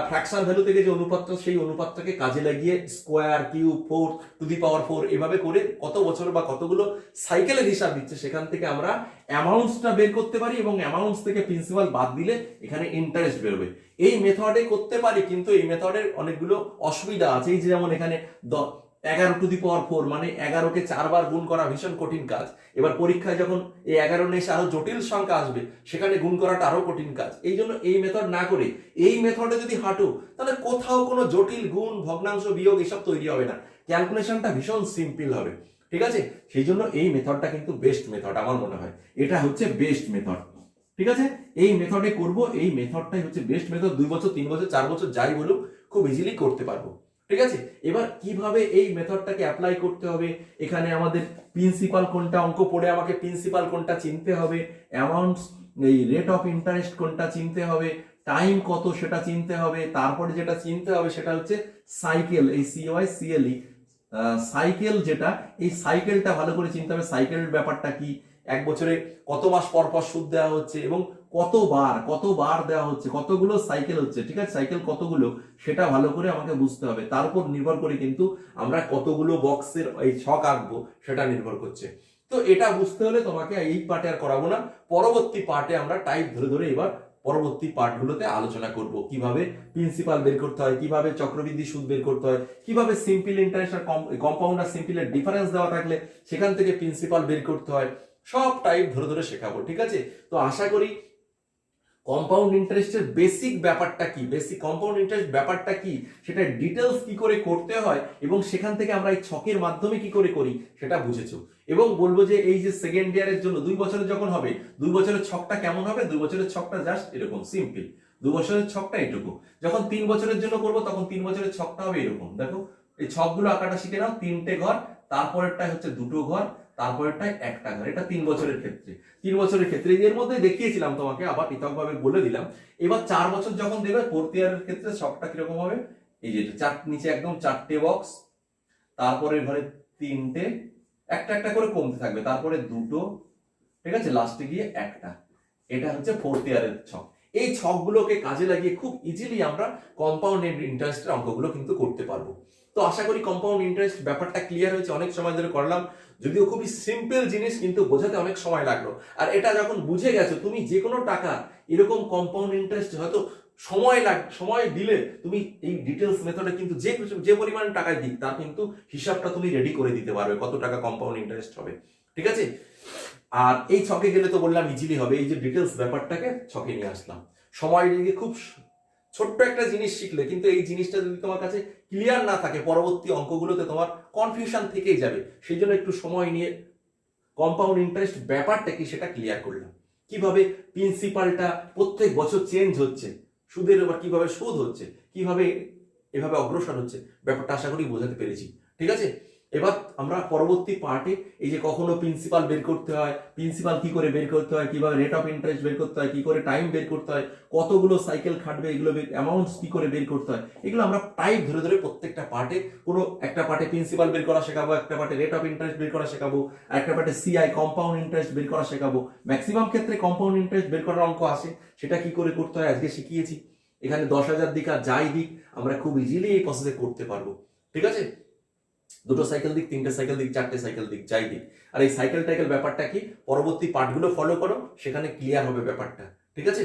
ফ্র্যাকশন ভ্যালু থেকে যে অনুপাতটা, সেই অনুপাতটাকে কাজে লাগিয়ে স্কোয়ার, কিউব, 4 এভাবে করে কত বছর বা কতগুলো সাইকেলের হিসাব দিচ্ছে, সেখান থেকে আমরা অ্যামাউন্টসটা বের করতে পারি এবং অ্যামাউন্টস থেকে প্রিন্সিপাল বাদ দিলে এখানে ইন্টারেস্ট বেরোবে। এই মেথডে করতে পারি, কিন্তু এই মেথডের অনেকগুলো অসুবিধা আছে। এই যে যেমন এখানে 11^4 মানে 11কে 4 বার গুণ করা ভীষণ কঠিন কাজ। এবার পরীক্ষায় যখন এই 11 নিয়ে এসে আরো জটিল সংখ্যা আসবে, সেখানে গুণ করাটা আরো কঠিন কাজ। এই জন্য এই মেথড না করে এই মেথডে যদি হাঁটো, তাহলে কোথাও কোনো জটিল গুণ, ভগ্নাংশ, বিয়োগ এসব তৈরি হবে না, ক্যালকুলেশনটা ভীষণ সিম্পল হবে। ঠিক আছে, সেই জন্য এই মেথডটা কিন্তু বেস্ট মেথড আমার মনে হয়, এটা হচ্ছে বেস্ট মেথড। ঠিক আছে, এই মেথডে করব, এই মেথডটাই হচ্ছে বেস্ট মেথড। 2 বছর, 3 বছর, 4 বছর যাই বলুক, খুব ইজিলি করতে পারবো। ঠিক আছে, এবার কিভাবে এই মেথডটাকে অ্যাপ্লাই করতে হবে, এখানে আমাদের প্রিন্সিপাল কোনটা, অঙ্ক পড়ে আমাকে প্রিন্সিপাল কোনটা চিনতে হবে, অ্যামাউন্টস, এই রেট অফ ইন্টারেস্ট কোনটা চিনতে হবে, টাইম কত সেটা চিনতে হবে, তারপরে যেটা চিনতে হবে সেটা হচ্ছে সাইকেল, এই CYCLE সাইকেল, যেটা এই সাইকেলটা ভালো করে চিনতে হবে। সাইকেল ব্যাপারটা কি, এক বছরে কত মাস পর পর সুদ দেওয়া হচ্ছে এবং কতবার দেওয়া হচ্ছে, কতগুলো সাইকেল হচ্ছে। ঠিক আছে, সাইকেল কতগুলো সেটা ভালো করে আমাকে বুঝতে হবে, তার উপর নির্ভর করে কিন্তু আমরা কতগুলো বক্সের এই ছক আঁকবো সেটা নির্ভর করছে। তো এটা বুঝতে হলে তোমাকে এই পার্টে আর করাবো না, পরবর্তী পার্টে আমরা টাইপ ধরে ধরে এবার পরবর্তী পার্টগুলোতে আলোচনা করব, কিভাবে প্রিন্সিপাল বের করতে হয়, কিভাবে চক্রবৃদ্ধি সুদ বের করতে হয়, কিভাবে সিম্পল ইন্টারেস্ট আর কম্পাউন্ড আর সিম্পলের ডিফারেন্স দেওয়া থাকলে সেখান থেকে প্রিন্সিপাল বের করতে হয়, সব টাইপ ধরে ধরে শেখাবো। ঠিক আছে, তো আশা করি কম্পাউন্ড ইন্টারেস্টের বেসিক ব্যাপারটা কি, বেসিক কম্পাউন্ড ইন্টারেস্ট ব্যাপারটা কি, সেটা ডিটেলস কি করে করতে হয় এবং সেখান থেকে আমরা এই ছকের মাধ্যমে কি করে করি সেটা বুঝেছো। এবং বলবো যে এই যে সেকেন্ড ইয়ারের জন্য 2 বছরের যখন হবে, 2 বছরের ছকটা কেমন হবে, 2 বছরের ছকটা জাস্ট এরকম সিম্পল, 2 বছরের ছকটা এটুকু। যখন 3 বছরের জন্য করবো, তখন 3 বছরের ছকটা হবে এরকম। দেখো, এই ছকগুলো আঁকাটা শিখে নাও, 3টে ঘর, তারপরেরটা হচ্ছে 2টো ঘর, তারপরেরটাই 1টা ঘর। এটা 3 বছরের ক্ষেত্রে। 3 বছরের ক্ষেত্রে এর মধ্যে দেখিয়েছিলাম তোমাকে, আবার পৃথকভাবে বলে দিলাম। এবার 4 বছর যখন দেবে, ফোর্থ ইয়ারের ক্ষেত্রে ছকটা কিরকম হবে, এই যে নিচে একদম 4টে বক্স, তারপরে ঘরে 3টে, একটা একটা করে কমতে থাকবে, তারপরে 2টো, ঠিক আছে, লাস্টে গিয়ে 1টা। এটা হচ্ছে ফোর্থ ইয়ারের ছক। এই ছকগুলোকে কাজে লাগিয়ে খুব ইজিলি আমরা কম্পাউন্ড ইন্টারেস্টের অঙ্কগুলো কিন্তু করতে পারবো। তো আশা করি কম্পাউন্ড ইন্টারেস্ট ব্যাপারটা ক্লিয়ার হয়েছে, অনেক সময় ধরে করলাম, যদিও খুবই সিম্পল জিনিস, কিন্তু বোঝাতে অনেক সময় লাগলো। আর এটা যখন বুঝে গেছো, তুমি যে কোনো টাকা এরকম কম্পাউন্ড ইন্টারেস্ট হয়তো সময় দিলে তুমি এই ডিটেলস মেথডে কিন্তু যে পরিমাণ টাকায় দিক, তার কিন্তু হিসাবটা তুমি রেডি করে দিতে পারবে, কত টাকা কম্পাউন্ড ইন্টারেস্ট হবে। ঠিক আছে, আর এই ছকে গেলে তো বললাম ইজিলি হবে, এই যে ডিটেলস ব্যাপারটাকে ছকে নিয়ে আসলাম। সময় নিয়ে খুব ছোট্ট একটা জিনিস শিখলে, কিন্তু এই জিনিসটা যদি তোমার কাছে ক্লিয়ার না থাকে, পরবর্তী অঙ্কগুলোতে তোমার কনফিউশন থেকেই যাবে। সেই জন্য একটু সময় নিয়ে কম্পাউন্ড ইন্টারেস্ট ব্যাপারটা কি সেটা ক্লিয়ার করলাম, কিভাবে প্রিন্সিপালটা প্রত্যেক বছর চেঞ্জ হচ্ছে, সুদের এবার কিভাবে সুদ হচ্ছে, কিভাবে এভাবে অগ্রসর হচ্ছে, ব্যাপারটা আশা করি বোঝাতে পেরেছি। ঠিক আছে, এবার আমরা পরবর্তী পার্টে এই যে কখনো প্রিন্সিপাল বের করতে হয়, প্রিন্সিপাল কি করে বের করতে হয়, কিভাবে রেট অফ ইন্টারেস্ট বের করতে হয়, কি করে টাইম বের করতে হয়, কতগুলো সাইকেল খাটবে, এগুলো অ্যামাউন্টস কি করে বের করতে হয়, এগুলো আমরা টাইপ ধরে ধরে প্রত্যেকটা পার্টে, কোনো একটা পার্টে প্রিন্সিপাল বের করা শেখাবো, একটা পার্টে রেট অফ ইন্টারেস্ট বের করা শেখাবো, আর একটা পার্টে CI কম্পাউন্ড ইন্টারেস্ট বের করা শেখাবো। ম্যাক্সিমাম ক্ষেত্রে কম্পাউন্ড ইন্টারেস্ট বের করার অঙ্ক আসে, সেটা কি করে করতে হয় আজকে শিখিয়েছি। এখানে 10,000 দিক আর যাই দিক, আমরা খুব ইজিলি এই প্রসেসে করতে পারবো। ঠিক আছে, 2টো সাইকেল দিক, 3টে সাইকেল দিক, 4টে সাইকেল দিক, যাই দিক। আর এই সাইকেল টাইকেল ব্যাপারটা কি, পরবর্তী পার্টগুলো ফলো করো, সেখানে ক্লিয়ার হবে ব্যাপারটা। ঠিক আছে।